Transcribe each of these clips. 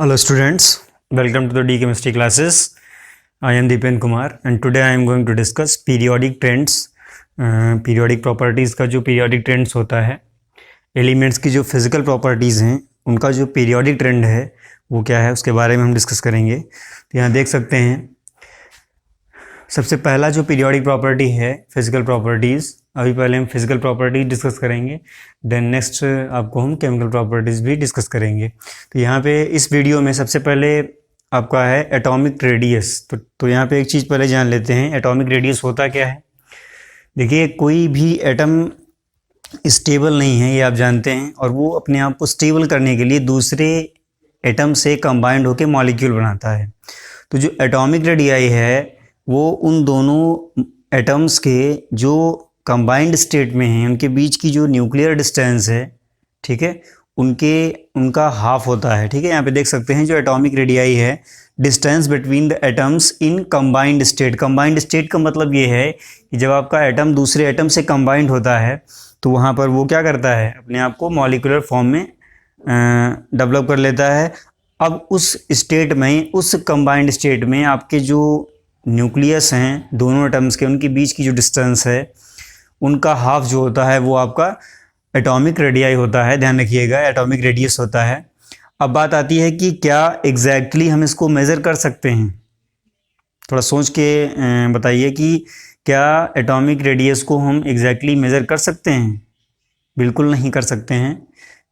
Hello students, welcome to the D Chemistry classes. I am Dipen Kumar and today I am going to discuss periodic trends. Periodic properties का जो periodic trends होता है, elements की जो physical properties हैं उनका जो periodic trend है वो क्या है उसके बारे में हम डिस्कस करेंगे। तो यहाँ देख सकते हैं सबसे पहला जो पीरियोडिक प्रॉपर्टी है फिजिकल प्रॉपर्टीज़। अभी पहले हम फिजिकल प्रॉपर्टी डिस्कस करेंगे, देन नेक्स्ट आपको हम केमिकल प्रॉपर्टीज़ भी डिस्कस करेंगे। तो यहाँ पे इस वीडियो में सबसे पहले आपका है एटॉमिक रेडियस। तो यहाँ पे एक चीज़ पहले जान लेते हैं, एटॉमिक रेडियस होता क्या है। देखिए कोई भी एटम स्टेबल नहीं है, ये आप जानते हैं, और वो अपने आप को स्टेबल करने के लिए दूसरे एटम से कंबाइंड होकर मॉलिक्यूल बनाता है। तो जो एटॉमिक रेडियाई है वो उन दोनों एटम्स के जो कंबाइंड स्टेट में हैं उनके बीच की जो न्यूक्लियर डिस्टेंस है, ठीक है, उनका हाफ होता है। ठीक है, यहाँ पे देख सकते हैं जो एटॉमिक रेडियाई है, distance between the atoms in combined state. Combined state का मतलब ये है कि जब आपका एटम दूसरे एटम से कंबाइंड होता है तो वहाँ पर वो क्या करता है, अपने आप को मॉलिक्यूलर फॉर्म में डेवलप कर लेता है। अब उस स्टेट में, उस कंबाइंड स्टेट में आपके जो न्यूक्लियस हैं दोनों एटम्स के, उनके बीच की जो डिस्टेंस है उनका हाफ जो होता है वो आपका एटॉमिक रेडियाई होता है। ध्यान रखिएगा, एटॉमिक रेडियस होता है। अब बात आती है कि क्या एग्जैक्टली हम इसको मेज़र कर सकते हैं। थोड़ा सोच के बताइए कि क्या एटॉमिक रेडियस को हम एग्जैक्टली मेज़र कर सकते हैं। बिल्कुल नहीं कर सकते हैं।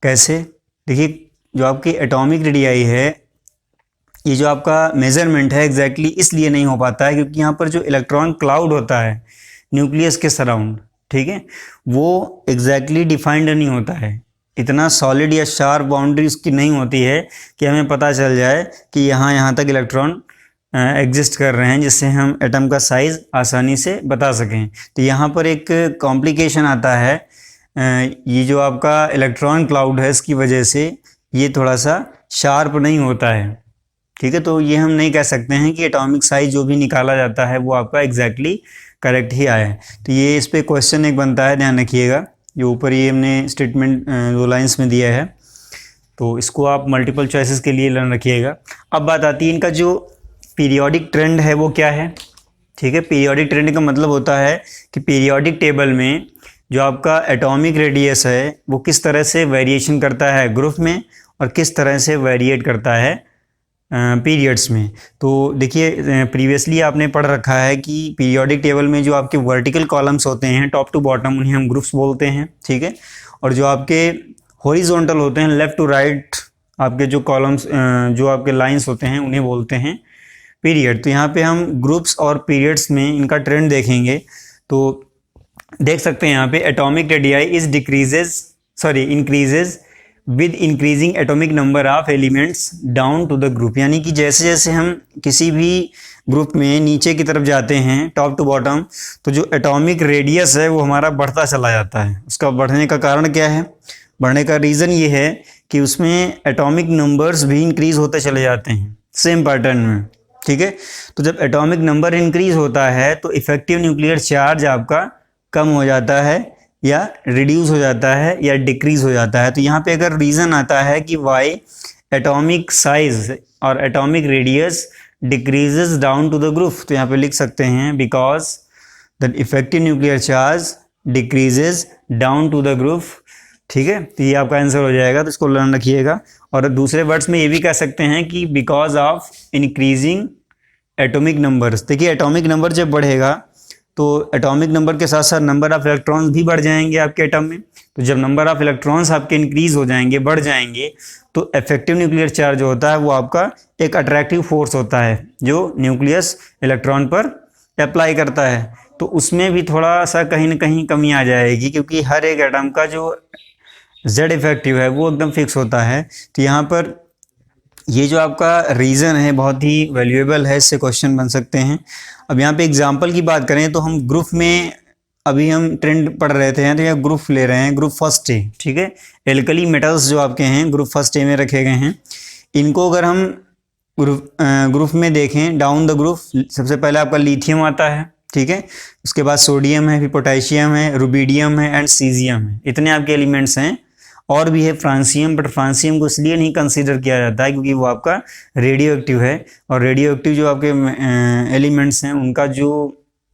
कैसे? देखिए जो आपकी एटॉमिक रेडियाई है, ये जो आपका मेज़रमेंट है एग्जैक्टली इसलिए नहीं हो पाता है क्योंकि यहाँ पर जो इलेक्ट्रॉन क्लाउड होता है न्यूक्लियस के सराउंड, ठीक है, वो एग्जैक्टली डिफाइंड नहीं होता है। इतना सॉलिड या शार्प बाउंड्री उसकी नहीं होती है कि हमें पता चल जाए कि यहाँ तक इलेक्ट्रॉन एग्जिस्ट कर रहे हैं, जिससे हम एटम का साइज़ आसानी से बता सकें। तो यहाँ पर एक कॉम्प्लिकेशन आता है, ये जो आपका इलेक्ट्रॉन क्लाउड है इसकी वजह से ये थोड़ा सा शार्प नहीं होता है। ठीक है, तो ये हम नहीं कह सकते हैं कि एटॉमिक साइज जो भी निकाला जाता है वो आपका एग्जैक्टली करेक्ट ही आया है। तो ये इस पे क्वेश्चन एक बनता है, ध्यान रखिएगा। जो ऊपर ये हमने स्टेटमेंट 2 लाइंस में दिया है, तो इसको आप मल्टीपल चॉइसेस के लिए लर्न रखिएगा। अब बात आती है इनका जो पीरियोडिक ट्रेंड है वो क्या है। ठीक है, पीरियोडिक ट्रेंड का मतलब होता है कि पीरियोडिक टेबल में जो आपका एटॉमिक रेडियस है वो किस तरह से वेरिएशन करता है ग्रुप में और किस तरह से वेरिएट करता है पीरियड्स में। तो देखिए प्रीवियसली आपने पढ़ रखा है कि पीरियोडिक टेबल में जो आपके वर्टिकल कॉलम्स होते हैं टॉप टू बॉटम, उन्हें हम ग्रुप्स बोलते हैं। ठीक है, और जो आपके हॉरिजॉन्टल होते हैं लेफ़्ट टू राइट, आपके जो कॉलम्स जो आपके लाइंस होते हैं उन्हें बोलते हैं पीरियड। तो यहाँ पे हम ग्रुप्स और पीरियड्स में इनका ट्रेंड देखेंगे। तो देख सकते हैं यहाँ पे atomic radii increases with increasing atomic number of elements down to the group. यानी कि जैसे जैसे हम किसी भी ग्रुप में नीचे की तरफ जाते हैं टॉप टू बॉटम, तो जो एटॉमिक रेडियस है वो हमारा बढ़ता चला जाता है। उसका बढ़ने का कारण क्या है? बढ़ने का रीज़न ये है कि उसमें एटॉमिक नंबर्स भी इंक्रीज होते चले जाते हैं सेम पैटर्न में। ठीक है, तो जब एटॉमिक नंबर इंक्रीज होता है तो इफेक्टिव न्यूक्लियर चार्ज आपका कम हो जाता है या रिड्यूस हो जाता है या डिक्रीज हो जाता है। तो यहाँ पे अगर रीज़न आता है कि वाई एटॉमिक साइज और atomic radius decreases down to the group, तो यहाँ पे लिख सकते हैं because the effective nuclear charge decreases down to the group. ठीक है, तो ये आपका आंसर हो जाएगा, तो इसको लर्न रखिएगा। और दूसरे वर्ड्स में ये भी कह सकते हैं कि because of increasing atomic numbers. देखिए एटॉमिक नंबर जब बढ़ेगा तो एटॉमिक नंबर के साथ साथ नंबर ऑफ इलेक्ट्रॉन्स भी बढ़ जाएंगे आपके एटम में। तो जब नंबर ऑफ इलेक्ट्रॉन्स आपके इंक्रीज हो जाएंगे, बढ़ जाएंगे, तो इफेक्टिव न्यूक्लियर चार्ज जो होता है वो आपका एक अट्रैक्टिव फोर्स होता है जो न्यूक्लियस इलेक्ट्रॉन पर अप्लाई करता है। तो उसमें भी थोड़ा सा कहीं ना कहीं कमी आ जाएगी क्योंकि हर एक एटम का जो जेड इफेक्टिव है वो एकदम फिक्स होता है। तो यहाँ पर ये जो आपका रीज़न है बहुत ही वैल्यूएबल है, इससे क्वेश्चन बन सकते हैं। अब यहाँ पे एग्जांपल की बात करें तो हम ग्रुप में अभी हम ट्रेंड पढ़ रहे थे, तो यहाँ ग्रुप ले रहे हैं, ग्रुप फर्स्ट ए। ठीक है, एल्कली मेटल्स जो आपके हैं ग्रुप फर्स्ट ए में रखे गए हैं। इनको अगर हम ग्रुप में देखें डाउन द ग्रुप, सबसे पहले आपका लिथियम आता है। ठीक है, उसके बाद सोडियम है, फिर पोटेशियम है, रुबिडियम है एंड सीजियम है। इतने आपके एलिमेंट्स हैं और भी है फ्रांसियम, बट फ्रांसियम को इसलिए नहीं कंसीडर किया जाता है क्योंकि वो आपका रेडियो एक्टिव है, और रेडियो एक्टिव जो आपके एलिमेंट्स हैं उनका जो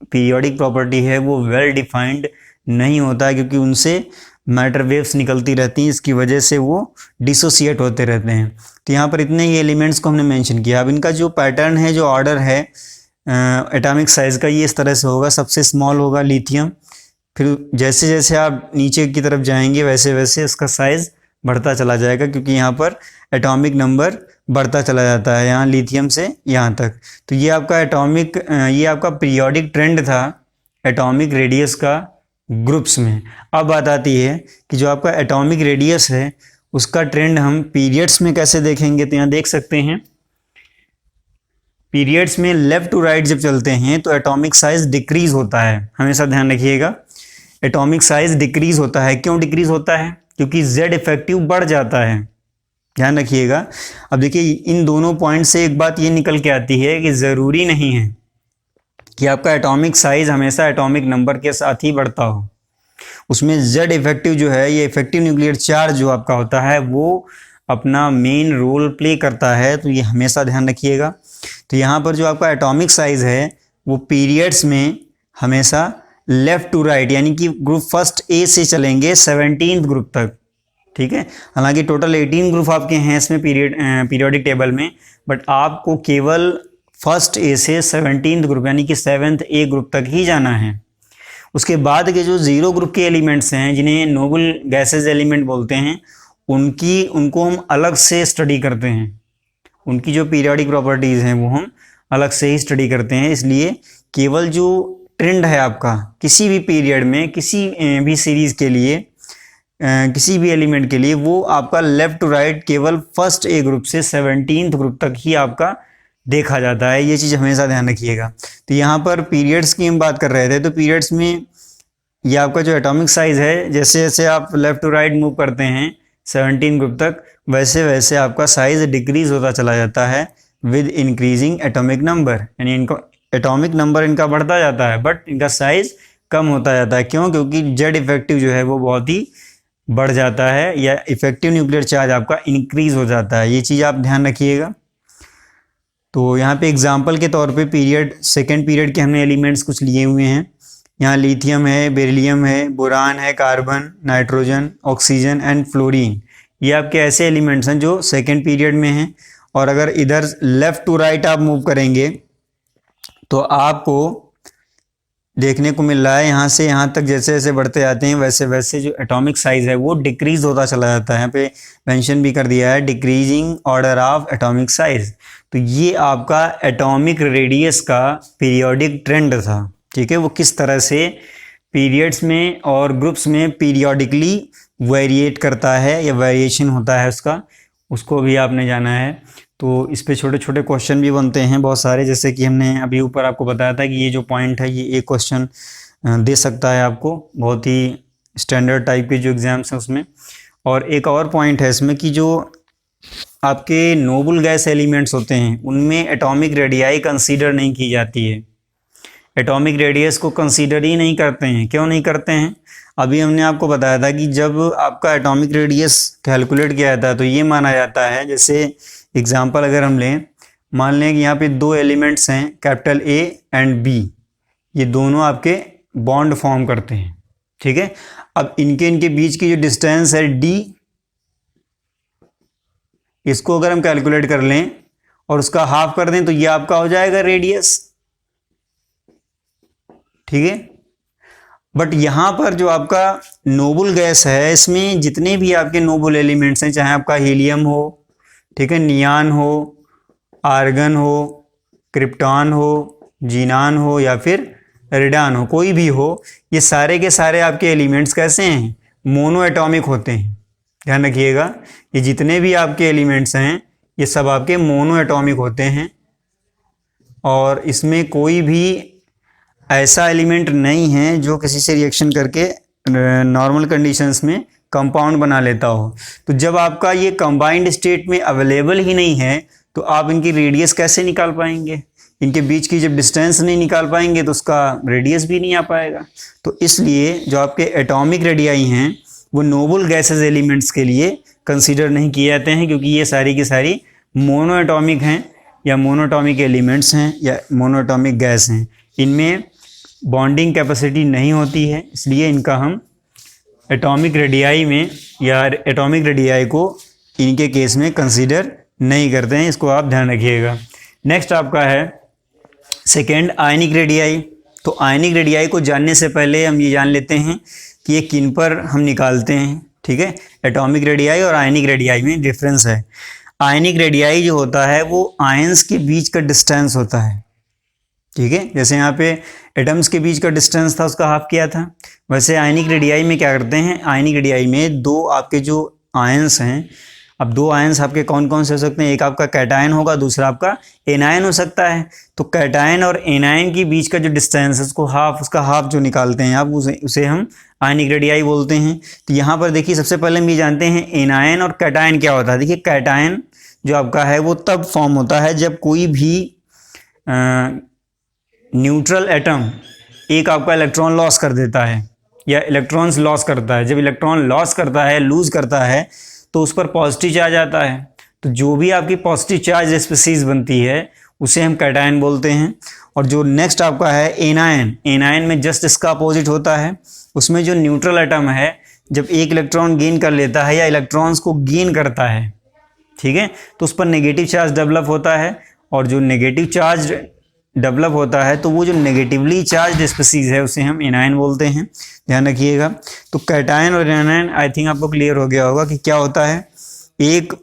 पीरियोडिक प्रॉपर्टी है वो वेल डिफाइंड नहीं होता है, क्योंकि उनसे मैटर वेव्स निकलती रहती हैं, इसकी वजह से वो डिसोसिएट होते रहते हैं। तो यहाँ पर इतने ही एलिमेंट्स को हमने मेंशन किया। अब इनका जो पैटर्न है, जो ऑर्डर है एटॉमिक साइज़ का, ये इस तरह से होगा। सबसे स्मॉल होगा लिथियम, फिर जैसे जैसे आप नीचे की तरफ जाएंगे वैसे वैसे उसका साइज़ बढ़ता चला जाएगा, क्योंकि यहाँ पर एटॉमिक नंबर बढ़ता चला जाता है यहाँ लिथियम से यहाँ तक। तो ये आपका ये आपका पीरियोडिक ट्रेंड था एटॉमिक रेडियस का ग्रुप्स में। अब बात आती है कि जो आपका एटॉमिक रेडियस है उसका ट्रेंड हम पीरियड्स में कैसे देखेंगे। तो यहाँ देख सकते हैं पीरियड्स में लेफ्ट टू राइट जब चलते हैं तो एटॉमिक साइज डिक्रीज होता है। हमेशा ध्यान रखिएगा, एटॉमिक साइज डिक्रीज होता है। क्यों डिक्रीज होता है? क्योंकि Z इफेक्टिव बढ़ जाता है, ध्यान रखिएगा। अब देखिए इन दोनों पॉइंट से एक बात ये निकल के आती है कि ज़रूरी नहीं है कि आपका एटॉमिक साइज हमेशा एटॉमिक नंबर के साथ ही बढ़ता हो। उसमें Z इफेक्टिव जो है, ये इफेक्टिव न्यूक्लियर चार्ज जो आपका होता है वो अपना मेन रोल प्ले करता है, तो ये हमेशा ध्यान रखिएगा। तो यहाँ पर जो आपका एटॉमिक साइज है वो पीरियड्स में हमेशा लेफ्ट टू राइट, यानी कि ग्रुप फर्स्ट ए से चलेंगे 17th ग्रुप तक, ठीक है। हालांकि टोटल 18 ग्रुप आपके हैं इसमें पीरियोडिक टेबल में, बट आपको केवल फर्स्ट ए से 17th ग्रुप यानी कि 7th ए ग्रुप तक ही जाना है। उसके बाद के जो 0 ग्रुप के एलिमेंट्स हैं जिन्हें नोबल गैसेज एलिमेंट बोलते हैं, उनको हम अलग से स्टडी करते हैं। उनकी जो पीरियोडिक प्रॉपर्टीज़ हैं वो हम अलग से ही स्टडी करते हैं। इसलिए केवल जो ट्रेंड है आपका किसी भी पीरियड में, किसी भी सीरीज़ के लिए, किसी भी एलिमेंट के लिए, वो आपका लेफ्ट टू राइट केवल फर्स्ट ए ग्रुप से 17th ग्रुप तक ही आपका देखा जाता है। ये चीज़ हमेशा ध्यान रखिएगा। तो यहाँ पर पीरियड्स की हम बात कर रहे थे, तो पीरियड्स में ये आपका जो एटॉमिक साइज़ है, जैसे जैसे आप लेफ़्ट टू राइट मूव करते हैं 17 ग्रुप तक, वैसे वैसे आपका साइज़ डिक्रीज़ होता चला जाता है विद इंक्रीजिंग एटॉमिक नंबर। यानी इनको एटॉमिक नंबर इनका बढ़ता जाता है बट इनका साइज़ कम होता जाता है। क्यों? क्योंकि Z इफेक्टिव जो है वो बहुत ही बढ़ जाता है, या इफेक्टिव न्यूक्लियर चार्ज आपका इंक्रीज़ हो जाता है। ये चीज़ आप ध्यान रखिएगा। तो यहाँ पे एग्जांपल के तौर पे सेकेंड पीरियड के हमने एलिमेंट्स कुछ लिए हुए हैं। यहाँ लिथियम है, बेरिलियम है, बोरान है, carbon, nitrogen, oxygen and fluorine. ये आपके ऐसे एलिमेंट्स हैं जो सेकेंड पीरियड में हैं। और अगर इधर लेफ़्ट टू राइट आप मूव करेंगे तो आपको देखने को मिल रहा है यहाँ से यहाँ तक जैसे जैसे बढ़ते जाते हैं वैसे वैसे जो एटॉमिक साइज़ है वो डिक्रीज़ होता चला जाता है। यहाँ पे मेंशन भी कर दिया है decreasing order of atomic size. तो ये आपका एटॉमिक रेडियस का पीरियोडिक ट्रेंड था, ठीक है। वो किस तरह से पीरियड्स में और ग्रुप्स में पीरियोडिकली वेरिएट करता है या वेरिएशन होता है उसको भी आपने जाना है। तो इस पे छोटे छोटे क्वेश्चन भी बनते हैं बहुत सारे, जैसे कि हमने अभी ऊपर आपको बताया था कि ये जो पॉइंट है ये एक क्वेश्चन दे सकता है आपको, बहुत ही स्टैंडर्ड टाइप के जो एग्ज़ाम्स हैं उसमें। और एक और पॉइंट है इसमें कि जो आपके नोबल गैस एलिमेंट्स होते हैं उनमें एटॉमिक रेडियाई कंसीडर नहीं की जाती है। एटॉमिक रेडियस को कंसीडर ही नहीं करते हैं। क्यों नहीं करते हैं? अभी हमने आपको बताया था कि जब आपका एटॉमिक रेडियस कैलकुलेट किया जाता है तो ये माना जाता है, जैसे एग्जांपल अगर हम लें, मान लें कि यहाँ पे 2 एलिमेंट्स हैं कैपिटल A एंड B, ये दोनों आपके बॉन्ड फॉर्म करते हैं, ठीक है। अब इनके बीच की जो डिस्टेंस है D, इसको अगर हम कैलकुलेट कर लें और उसका हाफ कर दें तो ये आपका हो जाएगा रेडियस, ठीक है। बट यहाँ पर जो आपका नोबल गैस है इसमें जितने भी आपके नोबल एलिमेंट्स हैं, चाहे आपका हीलियम हो, ठीक है, नियान हो, आर्गन हो, क्रिप्टॉन हो, जीनान हो या फिर रेडान हो, कोई भी हो, ये सारे के सारे आपके एलिमेंट्स कैसे हैं? मोनो एटॉमिक होते हैं। ध्यान रखिएगा, ये जितने भी आपके एलिमेंट्स हैं ये सब आपके मोनो एटॉमिक होते हैं और इसमें कोई भी ऐसा एलिमेंट नहीं है जो किसी से रिएक्शन करके नॉर्मल कंडीशंस में कंपाउंड बना लेता हो। तो जब आपका ये कंबाइंड स्टेट में अवेलेबल ही नहीं है तो आप इनकी रेडियस कैसे निकाल पाएंगे? इनके बीच की जब डिस्टेंस नहीं निकाल पाएंगे तो उसका रेडियस भी नहीं आ पाएगा। तो इसलिए जो आपके एटॉमिक रेडियाई हैं वो नोबल गैसेज एलिमेंट्स के लिए कंसीडर नहीं किए जाते हैं, क्योंकि ये सारी की सारी मोनोएटॉमिक हैं या मोनोटॉमिक एलिमेंट्स हैं या मोनोटॉमिक गैस हैं। इनमें बॉन्डिंग कैपेसिटी नहीं होती है, इसलिए इनका हम एटॉमिक रेडियाई में या एटॉमिक रेडियाई को इनके केस में कंसीडर नहीं करते हैं। इसको आप ध्यान रखिएगा। नेक्स्ट आपका है सेकेंड आयनिक रेडियाई। तो आयनिक रेडियाई को जानने से पहले हम ये जान लेते हैं कि ये किन पर हम निकालते हैं। ठीक है, एटॉमिक रेडियाई और आयनिक रेडियाई में डिफरेंस है। आयनिक रेडियाई जो होता है वो आयंस के बीच का डिस्टेंस होता है। ठीक है, जैसे यहाँ पे एटम्स के बीच का डिस्टेंस था, उसका हाफ किया था, वैसे आयनिक रेडियाई में क्या करते हैं, आयनिक रेडियाई में दो आपके जो आयंस हैं, अब दो आयंस आपके कौन कौन से हो सकते हैं, एक आपका कैटायन होगा, दूसरा आपका एनायन हो सकता है। तो कैटायन और एनायन के बीच का जो डिस्टेंस है उसका हाफ जो निकालते हैं आप, उसे हम आयनिक रेडियाई बोलते हैं। तो यहाँ पर देखिए सबसे पहले हम ये जानते हैं एनायन और कैटायन क्या होता है। देखिए कैटायन जो आपका है वो तब फॉर्म होता है जब कोई भी न्यूट्रल एटम एक आपका इलेक्ट्रॉन लॉस कर देता है या इलेक्ट्रॉन्स लॉस करता है। जब इलेक्ट्रॉन लॉस करता है, लूज करता है, तो उस पर पॉजिटिव चार्ज आता है। तो जो भी आपकी पॉजिटिव चार्ज स्पीसीज बनती है उसे हम कैटायन बोलते हैं। और जो नेक्स्ट आपका है एनायन, एनायन में जस्ट इसका अपोजिट होता है। उसमें जो न्यूट्रल एटम है जब एक इलेक्ट्रॉन गेन कर लेता है या इलेक्ट्रॉन्स को गेन करता है, ठीक है, तो उस पर नेगेटिव चार्ज डेवलप होता है। और जो नेगेटिव चार्ज डेवलप होता है तो वो जो नेगेटिवली चार्ज स्पीसीज है उसे हम एनायन बोलते हैं। ध्यान रखिएगा। तो कैटायन और एनायन आई थिंक आपको क्लियर हो गया होगा कि क्या होता है। एक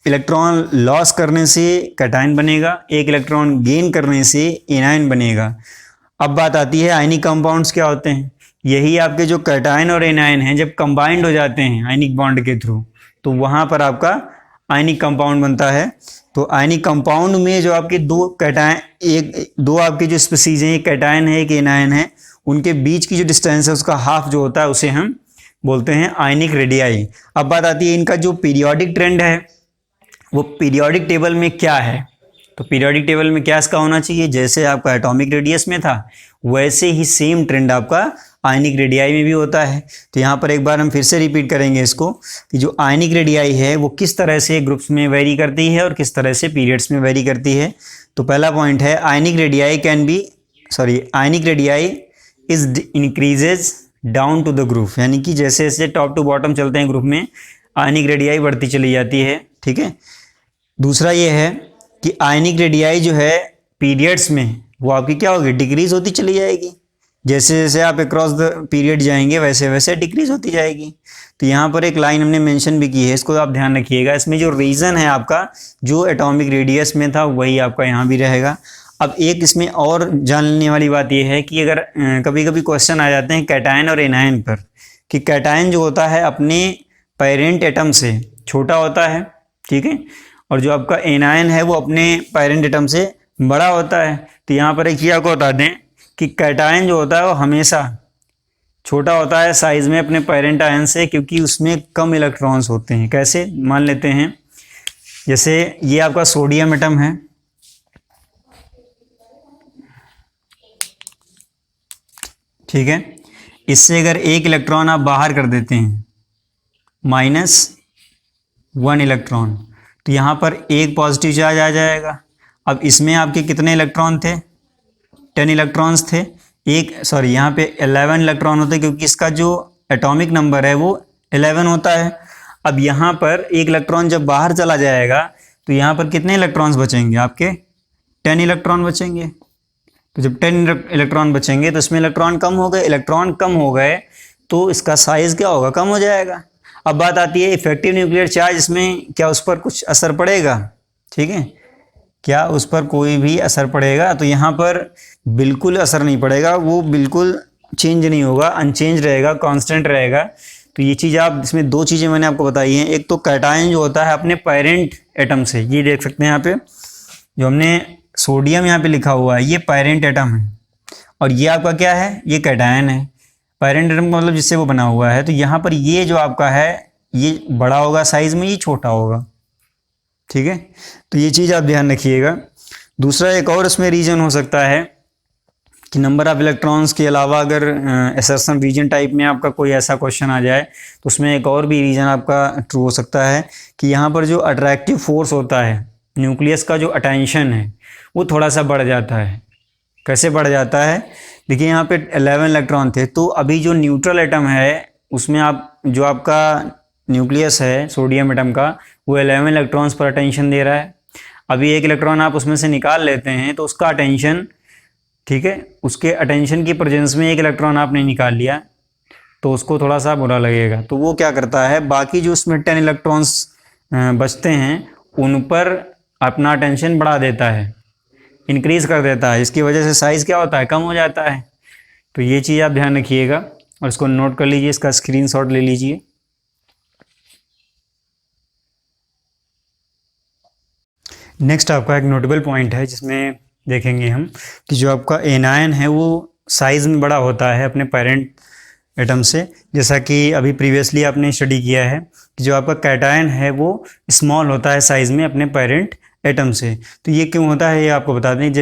इलेक्ट्रॉन लॉस करने से कैटायन बनेगा, एक इलेक्ट्रॉन गेन करने से एनायन बनेगा। अब बात आती है आयनिक कंपाउंड्स क्या होते हैं। यही आपके जो कैटायन और एनायन हैं जब कंबाइंड हो जाते हैं आयनिक बॉन्ड के थ्रू, तो वहाँ पर आपका आयनिक कंपाउंड बनता है। तो आयनिक कंपाउंड में जो आपके दो आपके जो स्पीसीज हैं, एक कैटायन है एक एनायन है, उनके बीच की जो डिस्टेंस है उसका हाफ जो होता है उसे हम बोलते हैं आयनिक रेडियाई। अब बात आती है इनका जो पीरियोडिक ट्रेंड है वो पीरियोडिक टेबल में क्या है। तो पीरियोडिक टेबल में क्या इसका होना चाहिए, जैसे आपका एटॉमिक रेडियस में था वैसे ही सेम ट्रेंड आपका आयनिक रेडियाई में भी होता है। तो यहाँ पर एक बार हम फिर से रिपीट करेंगे इसको कि जो आयनिक रेडियाई है वो किस तरह से ग्रुप्स में वेरी करती है और किस तरह से पीरियड्स में वेरी करती है। तो पहला पॉइंट है ionic radii is increases down to the group, यानी कि जैसे जैसे टॉप टू बॉटम चलते हैं ग्रुप में आयनिक रेडियाई बढ़ती चली जाती है। ठीक है, दूसरा ये है कि आयनिक रेडियाई जो है पीरियड्स में वो आपकी क्या होगी, डिक्रीज होती चली जाएगी। जैसे जैसे आप अक्रॉस द पीरियड जाएंगे वैसे वैसे डिक्रीज होती जाएगी। तो यहाँ पर एक लाइन हमने मेंशन भी की है, इसको आप ध्यान रखिएगा। इसमें जो रीज़न है आपका जो एटॉमिक रेडियस में था वही आपका यहाँ भी रहेगा। अब एक इसमें और जानने वाली बात यह है कि अगर कभी कभी क्वेश्चन आ जाते हैं कैटायन और एनायन पर, कि कैटायन जो होता है अपने पेरेंट एटम से छोटा होता है, ठीक है, और जो आपका एनायन है वो अपने पेरेंट एटम से बड़ा होता है। तो यहाँ पर एक चीज़ आपको बता दें कि कैटायन जो होता है वो हमेशा छोटा होता है साइज में अपने पेरेंट आयन से, क्योंकि उसमें कम इलेक्ट्रॉन्स होते हैं। कैसे, मान लेते हैं जैसे ये आपका सोडियम एटम है, ठीक है, इससे अगर एक इलेक्ट्रॉन आप बाहर कर देते हैं -1 इलेक्ट्रॉन, तो यहाँ पर एक पॉजिटिव चार्ज आ जाएगा। अब इसमें आपके कितने इलेक्ट्रॉन थे, 10 इलेक्ट्रॉन्स थे। यहाँ पे 11 इलेक्ट्रॉन होते हैं क्योंकि इसका जो एटॉमिक नंबर है वो 11 होता है। अब यहाँ पर एक इलेक्ट्रॉन जब बाहर चला जाएगा तो यहाँ पर कितने इलेक्ट्रॉन्स बचेंगे, आपके 10 इलेक्ट्रॉन बचेंगे। तो जब 10 इलेक्ट्रॉन बचेंगे तो इसमें इलेक्ट्रॉन कम हो गए, इलेक्ट्रॉन कम हो गए तो इसका साइज क्या होगा, कम हो जाएगा। अब बात आती है इफेक्टिव न्यूक्लियर चार्ज, इसमें क्या उस पर कुछ असर पड़ेगा, ठीक है, क्या उस पर कोई भी असर पड़ेगा? तो यहाँ पर बिल्कुल असर नहीं पड़ेगा, वो बिल्कुल चेंज नहीं होगा, अनचेंज रहेगा, कांस्टेंट रहेगा। तो ये चीज़ आप, इसमें दो चीज़ें मैंने आपको बताई हैं। एक तो कैटायन जो होता है अपने पेरेंट एटम से, ये देख सकते हैं यहाँ पे जो हमने सोडियम यहाँ पे लिखा हुआ है ये पेरेंट एटम है, और ये आपका क्या है, ये कैटायन है। पेरेंट एटम का मतलब जिससे वो बना हुआ है। तो यहाँ पर ये जो आपका है ये बड़ा होगा साइज में, ये छोटा होगा, ठीक है। तो ये चीज़ आप ध्यान रखिएगा। दूसरा एक और इसमें रीज़न हो सकता है कि नंबर ऑफ इलेक्ट्रॉन्स के अलावा अगर असर्शन रीजन टाइप में आपका कोई ऐसा क्वेश्चन आ जाए तो उसमें एक और भी रीजन आपका ट्रू हो सकता है कि यहाँ पर जो अट्रैक्टिव फोर्स होता है, न्यूक्लियस का जो अटेंशन है वो थोड़ा सा बढ़ जाता है। कैसे बढ़ जाता है? देखिए यहाँ पे 11 इलेक्ट्रॉन थे, तो अभी जो न्यूट्रल एटम है उसमें जो आपका न्यूक्लियस है सोडियम एटम का, वो 11 इलेक्ट्रॉन्स पर अटेंशन दे रहा है। अभी एक इलेक्ट्रॉन आप उसमें से निकाल लेते हैं तो उसका अटेंशन, ठीक है, उसके अटेंशन की प्रेजेंस में एक इलेक्ट्रॉन आपने निकाल लिया तो उसको थोड़ा सा बुरा लगेगा। तो वो क्या करता है, बाकी जो उसमें 10 इलेक्ट्रॉन्स बचते हैं उन पर अपना अटेंशन बढ़ा देता है, इंक्रीज कर देता है। इसकी वजह से साइज़ क्या होता है, कम हो जाता है। तो ये चीज़ आप ध्यान रखिएगा और इसको नोट कर लीजिए, इसका स्क्रीनशॉट ले लीजिए। नेक्स्ट आपका एक नोटेबल पॉइंट है जिसमें देखेंगे हम कि जो आपका एनायन है वो साइज़ में बड़ा होता है अपने पेरेंट एटम से, जैसा कि अभी प्रीवियसली आपने स्टडी किया है कि जो आपका कैटायन है वो स्मॉल होता है साइज़ में अपने पेरेंट एटम से। तो ये क्यों होता है ये आपको बता दें।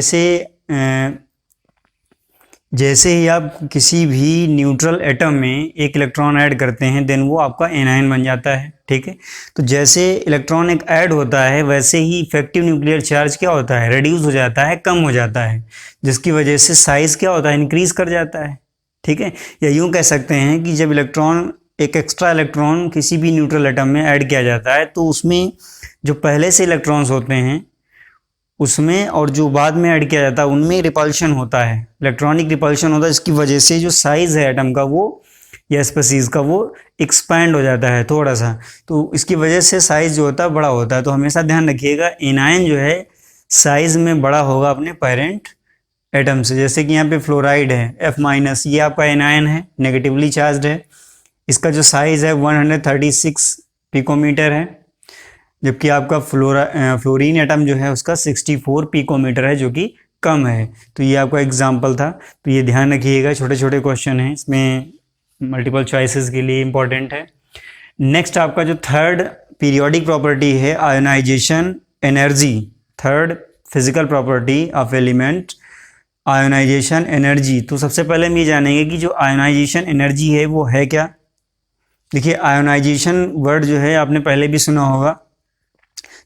जैसे ही आप किसी भी न्यूट्रल एटम में एक इलेक्ट्रॉन ऐड करते हैं देन वो आपका एनायन बन जाता है, ठीक है। तो जैसे इलेक्ट्रॉन एक ऐड होता है वैसे ही इफेक्टिव न्यूक्लियर चार्ज क्या होता है, रिड्यूस हो जाता है, कम हो जाता है, जिसकी वजह से साइज़ क्या होता है, इंक्रीज कर जाता है, ठीक है। या यूँ कह सकते हैं कि जब एक एक्स्ट्रा इलेक्ट्रॉन किसी भी न्यूट्रल एटम में ऐड किया जाता है तो उसमें जो पहले से इलेक्ट्रॉन्स होते हैं उसमें और जो बाद में ऐड किया जाता है उनमें रिपल्शन होता है, इलेक्ट्रॉनिक रिपल्शन होता है, इसकी वजह से जो साइज़ है एटम का वो या स्पीसीज़ का वो एक्सपैंड हो जाता है थोड़ा सा। तो इसकी वजह से साइज़ जो होता है बड़ा होता है। तो हमेशा ध्यान रखिएगा एनायन जो है साइज़ में बड़ा होगा अपने पेरेंट एटम से। जैसे कि यहाँ पे फ्लोराइड है F-, ये आपका एनायन है, नेगेटिवली चार्ज है, इसका जो साइज़ है 136 पिकोमीटर है, जबकि आपका फ्लोरीन एटम जो है उसका 64 पिकोमीटर है जो कि कम है। तो ये आपका एग्जांपल था। तो ये ध्यान रखिएगा, छोटे छोटे क्वेश्चन हैं, इसमें मल्टीपल चॉइसेस के लिए इम्पोर्टेंट है। नेक्स्ट आपका जो थर्ड पीरियोडिक प्रॉपर्टी है ionization energy, third physical property of element ionization energy. तो सबसे पहले हम ये जानेंगे कि जो आयोनाइजेशन एनर्जी है वो है क्या। देखिए आयोनाइजेशन वर्ड जो है आपने पहले भी सुना होगा।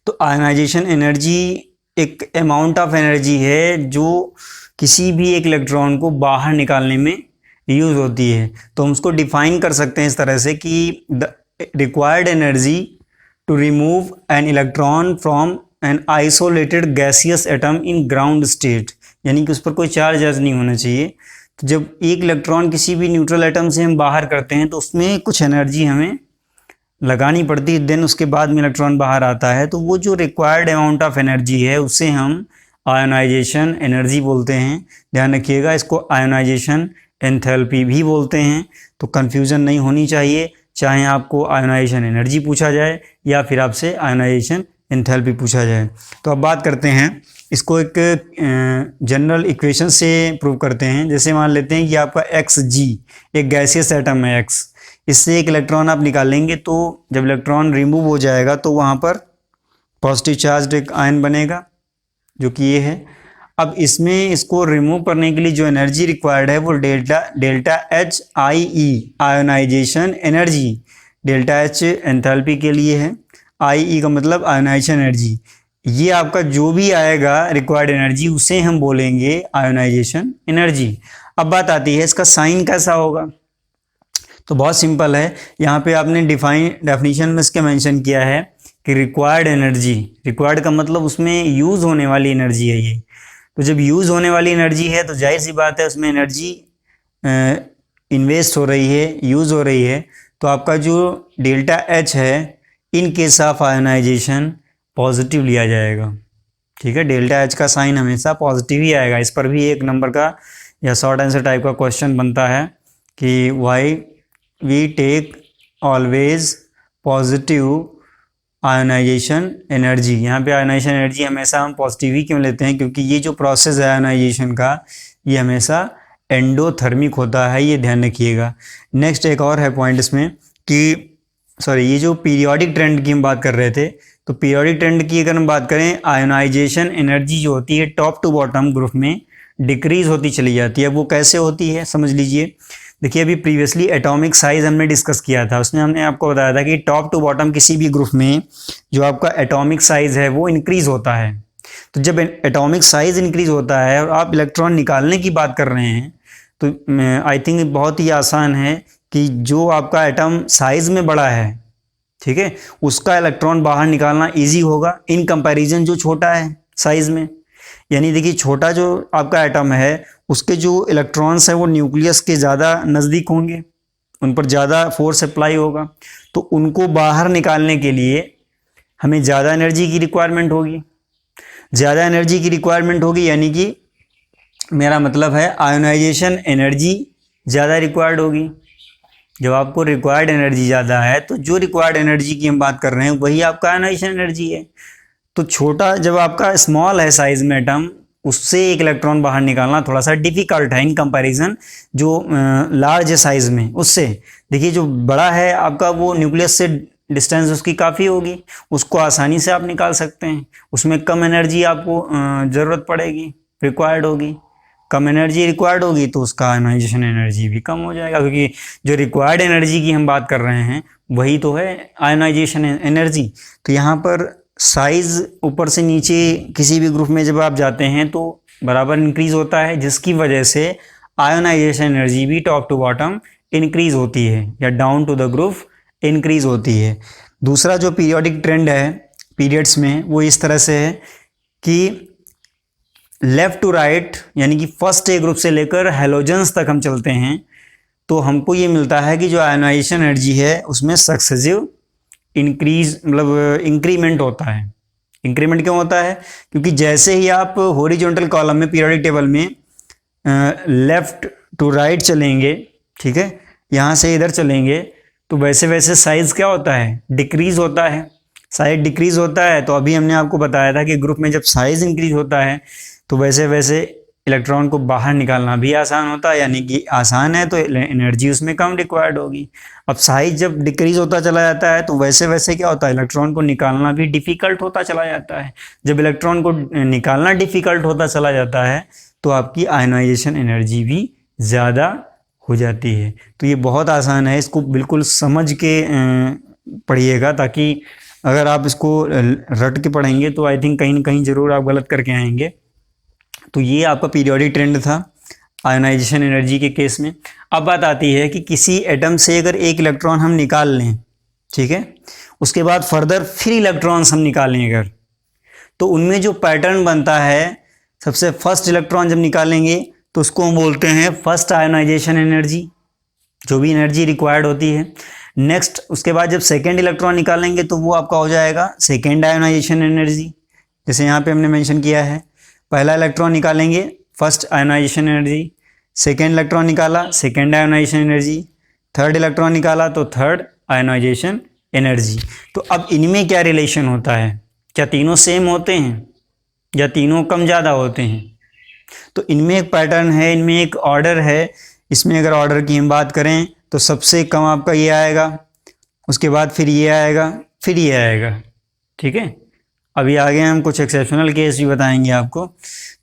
तो आयोनाइजेशन एनर्जी एक अमाउंट ऑफ एनर्जी है जो किसी भी एक इलेक्ट्रॉन को बाहर निकालने में यूज़ होती है। तो हम उसको डिफाइन कर सकते हैं इस तरह से कि the required energy to remove an electron from an isolated gaseous atom in ground state, यानी कि उस पर कोई चार्ज नहीं होना चाहिए। तो जब एक इलेक्ट्रॉन किसी भी न्यूट्रल एटम से हम बाहर करते हैं तो उसमें कुछ एनर्जी हमें लगानी पड़ती है, देन उसके बाद में इलेक्ट्रॉन बाहर आता है। तो वो जो रिक्वायर्ड अमाउंट ऑफ एनर्जी है उसे हम आयोनाइजेशन एनर्जी बोलते हैं। ध्यान रखिएगा, इसको आयोनाइजेशन एंथैल्पी भी बोलते हैं। तो कन्फ्यूज़न नहीं होनी चाहिए, चाहे आपको आयोनाइजेशन एनर्जी पूछा जाए या फिर आपसे आयोनाइजेशन एंथैल्पी पूछा जाए। तो अब बात करते हैं इसको एक जनरल इक्वेशन से प्रूव करते हैं। जैसे मान लेते हैं कि आपका Xg एक गैसियस एटम है X, इससे एक इलेक्ट्रॉन आप निकालेंगे तो जब इलेक्ट्रॉन रिमूव हो जाएगा तो वहाँ पर पॉजिटिव चार्ज एक आयन बनेगा जो कि ये है। अब इसमें इसको रिमूव करने के लिए जो एनर्जी रिक्वायर्ड है वो delta H I E ionisation energy, delta H enthalpy के लिए है, आई ई का मतलब आयोनाइजेशन एनर्जी। ये आपका जो भी आएगा रिक्वायर्ड एनर्जी उसे हम बोलेंगे आयोनाइजेशन एनर्जी। अब बात आती है इसका साइन कैसा होगा। तो बहुत सिंपल है, यहाँ पे आपने डेफिनेशन में इसके मेंशन किया है कि रिक्वायर्ड एनर्जी, रिक्वायर्ड का मतलब उसमें यूज़ होने वाली एनर्जी है ये। तो जब यूज़ होने वाली एनर्जी है तो जाहिर सी बात है उसमें एनर्जी इन्वेस्ट हो रही है, यूज़ हो रही है। तो आपका जो डेल्टा H है in case of ionization positive लिया जाएगा, ठीक है। डेल्टा H का साइन हमेशा पॉजिटिव ही आएगा। इस पर भी एक नंबर का या शॉर्ट आंसर टाइप का क्वेश्चन बनता है कि why we take always positive ionization energy. यहाँ पे आयोनाइजेशन एनर्जी हमेशा हम पॉजिटिव ही क्यों लेते हैं, क्योंकि ये जो प्रोसेस है आयोनाइजेशन का ये हमेशा एंडोथर्मिक होता है, ये ध्यान रखिएगा। नेक्स्ट एक और है पॉइंट इसमें कि ये जो पीरियोडिक ट्रेंड की हम बात कर रहे थे, तो पीरियोडिक ट्रेंड की अगर हम बात करें आयोनाइजेशन एनर्जी जो होती है टॉप टू बॉटम ग्रुप में डिक्रीज होती चली जाती है। वो कैसे होती है समझ लीजिए। देखिए अभी प्रीवियसली एटॉमिक साइज हमने डिस्कस किया था, उसमें हमने आपको बताया था कि टॉप टू बॉटम किसी भी ग्रुप में जो आपका एटॉमिक साइज है वो इंक्रीज होता है। तो जब एटॉमिक साइज इंक्रीज होता है और आप इलेक्ट्रॉन निकालने की बात कर रहे हैं तो आई थिंक बहुत ही आसान है कि जो आपका एटम साइज में बड़ा है, ठीक है, उसका इलेक्ट्रॉन बाहर निकालना ईजी होगा इन कंपैरिजन जो छोटा है साइज में। यानी देखिए छोटा जो आपका एटम है उसके जो इलेक्ट्रॉन्स हैं वो न्यूक्लियस के ज़्यादा नज़दीक होंगे, उन पर ज़्यादा फोर्स अप्लाई होगा, तो उनको बाहर निकालने के लिए हमें ज़्यादा एनर्जी की रिक्वायरमेंट होगी। ज़्यादा एनर्जी की रिक्वायरमेंट होगी यानी कि मेरा मतलब है आयोनाइजेशन एनर्जी ज़्यादा रिक्वायर्ड होगी। जब आपको रिक्वायर्ड एनर्जी ज़्यादा है तो जो रिक्वायर्ड एनर्जी की हम बात कर रहे हैं वही आपका आयोनाइजेशन एनर्जी है। तो छोटा जब आपका स्मॉल है साइज में एटम, उससे एक इलेक्ट्रॉन बाहर निकालना थोड़ा सा डिफ़िकल्ट है इन कंपैरिजन जो लार्ज है साइज में उससे। देखिए जो बड़ा है आपका वो न्यूक्लियस से डिस्टेंस उसकी काफ़ी होगी, उसको आसानी से आप निकाल सकते हैं, उसमें कम एनर्जी आपको ज़रूरत पड़ेगी, रिक्वायर्ड होगी। कम एनर्जी रिक्वायर्ड होगी तो उसका आयोनाइजेशन एनर्जी भी कम हो जाएगा, क्योंकि जो रिक्वायर्ड एनर्जी की हम बात कर रहे हैं वही तो है आयोनाइजेशन एनर्जी। तो यहाँ पर साइज़ ऊपर से नीचे किसी भी ग्रुप में जब आप जाते हैं तो बराबर इंक्रीज़ होता है, जिसकी वजह से आयोनाइजेशन एनर्जी भी टॉप टू बॉटम इंक्रीज़ होती है या down to the group increase होती है। दूसरा जो पीरियोडिक ट्रेंड है पीरियड्स में वो इस तरह से है कि लेफ़्ट टू राइट यानी कि फर्स्ट ए ग्रुप से लेकर हैलोजन्स तक हम चलते हैं तो हमको ये मिलता है कि जो आयोनाइजेशन एनर्जी है उसमें सक्सेसिव इंक्रीज मतलब इंक्रीमेंट होता है। इंक्रीमेंट क्यों होता है? क्योंकि जैसे ही आप हॉरिजॉन्टल कॉलम में पीरियोडिक टेबल में लेफ़्ट टू राइट चलेंगे, ठीक है, यहाँ से इधर चलेंगे तो वैसे वैसे साइज़ क्या होता है? डिक्रीज़ होता है। साइज डिक्रीज़ होता है तो अभी हमने आपको बताया था कि ग्रुप में जब साइज़ इंक्रीज होता है तो वैसे वैसे इलेक्ट्रॉन को बाहर निकालना भी आसान होता है, यानी कि आसान है तो एनर्जी उसमें कम रिक्वायर्ड होगी। अब साइज जब डिक्रीज होता चला जाता है तो वैसे वैसे क्या होता है? इलेक्ट्रॉन को निकालना भी डिफ़िकल्ट होता चला जाता है। जब इलेक्ट्रॉन को निकालना डिफ़िकल्ट होता चला जाता है तो आपकी आयोनाइजेशन एनर्जी भी ज़्यादा हो जाती है। तो ये बहुत आसान है, इसको बिल्कुल समझ के पढ़िएगा, ताकि अगर आप इसको रट के पढ़ेंगे तो आई थिंक कहीं ना कहीं ज़रूर आप गलत करके आएंगे। तो ये आपका पीरियोडिक ट्रेंड था आयोनाइजेशन एनर्जी के केस में। अब बात आती है कि किसी एटम से अगर एक इलेक्ट्रॉन हम निकाल लें, ठीक है, उसके बाद फर्दर फिर इलेक्ट्रॉन्स हम निकालें अगर, तो उनमें जो पैटर्न बनता है, सबसे फर्स्ट इलेक्ट्रॉन जब निकालेंगे तो उसको हम बोलते हैं फर्स्ट आयोनाइजेशन एनर्जी, जो भी एनर्जी रिक्वायर्ड होती है। नेक्स्ट उसके बाद जब सेकेंड इलेक्ट्रॉन निकालेंगे तो वो आपका हो जाएगा सेकेंड आयोनाइजेशन एनर्जी, जैसे यहाँ पे हमने मेंशन किया है। पहला इलेक्ट्रॉन निकालेंगे first ionisation energy, second electron निकाला second ionisation energy, third electron निकाला तो थर्ड आयोनाइजेशन एनर्जी। तो अब इनमें क्या रिलेशन होता है? क्या तीनों सेम होते हैं या तीनों कम ज़्यादा होते हैं? तो इनमें एक पैटर्न है, इनमें एक ऑर्डर है। इसमें अगर ऑर्डर की हम बात करें तो सबसे कम आपका ये आएगा, उसके बाद फिर ये आएगा, फिर ये आएगा, ठीक है। अभी आगे हम कुछ एक्सेप्शनल केस भी बताएंगे आपको।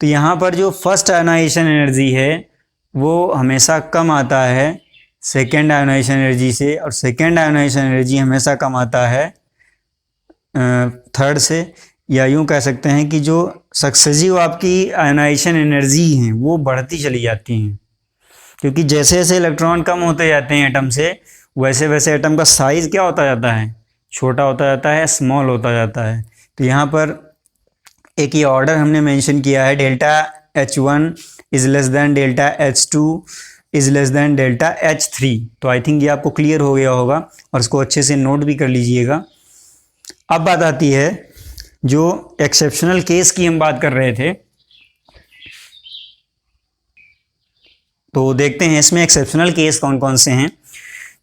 तो यहाँ पर जो फर्स्ट आयोनाइजेशन एनर्जी है वो हमेशा कम आता है सेकेंड आयोनाइजेशन एनर्जी से, और सेकेंड आयोनाइजेशन एनर्जी हमेशा कम आता है थर्ड से। या यूँ कह सकते हैं कि जो सक्सेसिव आपकी आयोनाइजेशन एनर्जी हैं वो बढ़ती चली जाती हैं, क्योंकि जैसे जैसे इलेक्ट्रॉन कम होते जाते हैं एटम से वैसे वैसे एटम का साइज़ क्या होता जाता है? छोटा होता जाता है, स्मॉल होता जाता है। तो यहाँ पर एक ये ऑर्डर हमने मेंशन किया है, delta H1 is less than delta H2 is less than delta H3। तो आई थिंक ये आपको क्लियर हो गया होगा और इसको अच्छे से नोट भी कर लीजिएगा। अब बात आती है जो एक्सेप्शनल केस की हम बात कर रहे थे, तो देखते हैं इसमें एक्सेप्शनल केस कौन कौन से हैं।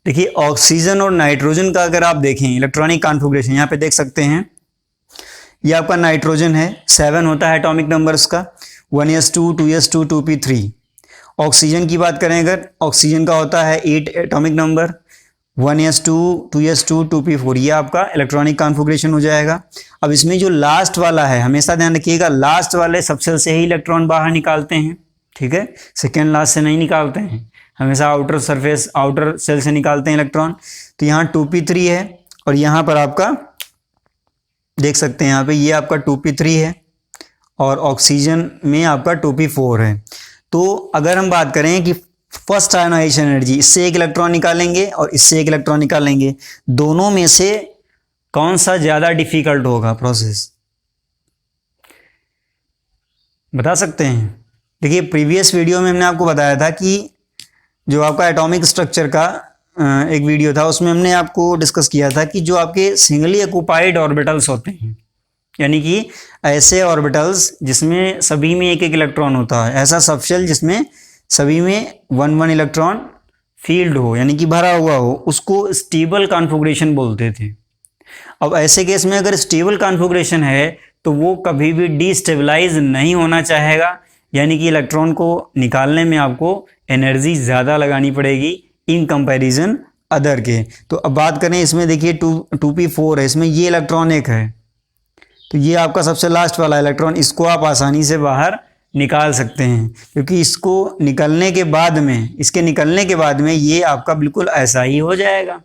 देखिए ऑक्सीजन और नाइट्रोजन का अगर आप देखें इलेक्ट्रॉनिक कॉन्फ़िगरेशन, यहाँ पे देख सकते हैं ये आपका नाइट्रोजन है, 7 होता है एटॉमिक नंबर उसका, 1s2 2s2 2p3। ऑक्सीजन की बात करें अगर, ऑक्सीजन का होता है 8 atomic number, 1s2 2s2 2p4। ये आपका इलेक्ट्रॉनिक कॉन्फ़िगरेशन हो जाएगा। अब इसमें जो लास्ट वाला है, हमेशा ध्यान रखिएगा लास्ट वाले सबसेल से ही इलेक्ट्रॉन बाहर निकालते हैं, ठीक है, सेकेंड लास्ट से नहीं निकालते हैं, हमेशा आउटर सरफेस आउटर सेल से निकालते हैं इलेक्ट्रॉन। तो यहाँ 2p3 है और यहाँ पर आपका देख सकते हैं, यहाँ पे ये आपका 2p3 है और ऑक्सीजन में आपका 2p4 है। तो अगर हम बात करें कि फर्स्ट आयोनाइजेशन एनर्जी, इससे एक इलेक्ट्रॉन निकालेंगे और इससे एक इलेक्ट्रॉन निकालेंगे, दोनों में से कौन सा ज़्यादा डिफिकल्ट होगा प्रोसेस, बता सकते हैं? देखिए प्रीवियस वीडियो में हमने आपको बताया था कि जो आपका एटॉमिक स्ट्रक्चर का एक वीडियो था, उसमें हमने आपको डिस्कस किया था कि जो आपके सिंगली ऑक्युपाइड ऑर्बिटल्स होते हैं, यानी कि ऐसे ऑर्बिटल्स जिसमें सभी में एक एक इलेक्ट्रॉन होता है, ऐसा सबशेल जिसमें सभी में 1 इलेक्ट्रॉन फील्ड हो, यानी कि भरा हुआ हो, उसको स्टेबल कॉन्फ़िगरेशन बोलते थे। अब ऐसे केस में अगर स्टेबल कॉन्फ़िगरेशन है तो वो कभी भी डिस्टेबलाइज नहीं होना चाहेगा, यानी कि इलेक्ट्रॉन को निकालने में आपको एनर्जी ज़्यादा लगानी पड़ेगी इन कंपैरिजन अदर के। तो अब बात करें इसमें, देखिए 2p4 है, इसमें ये इलेक्ट्रॉन एक है, तो ये आपका सबसे लास्ट वाला इलेक्ट्रॉन, इसको आप आसानी से बाहर निकाल सकते हैं, क्योंकि इसको निकलने के बाद में, इसके निकलने के बाद में ये आपका बिल्कुल ऐसा ही हो जाएगा।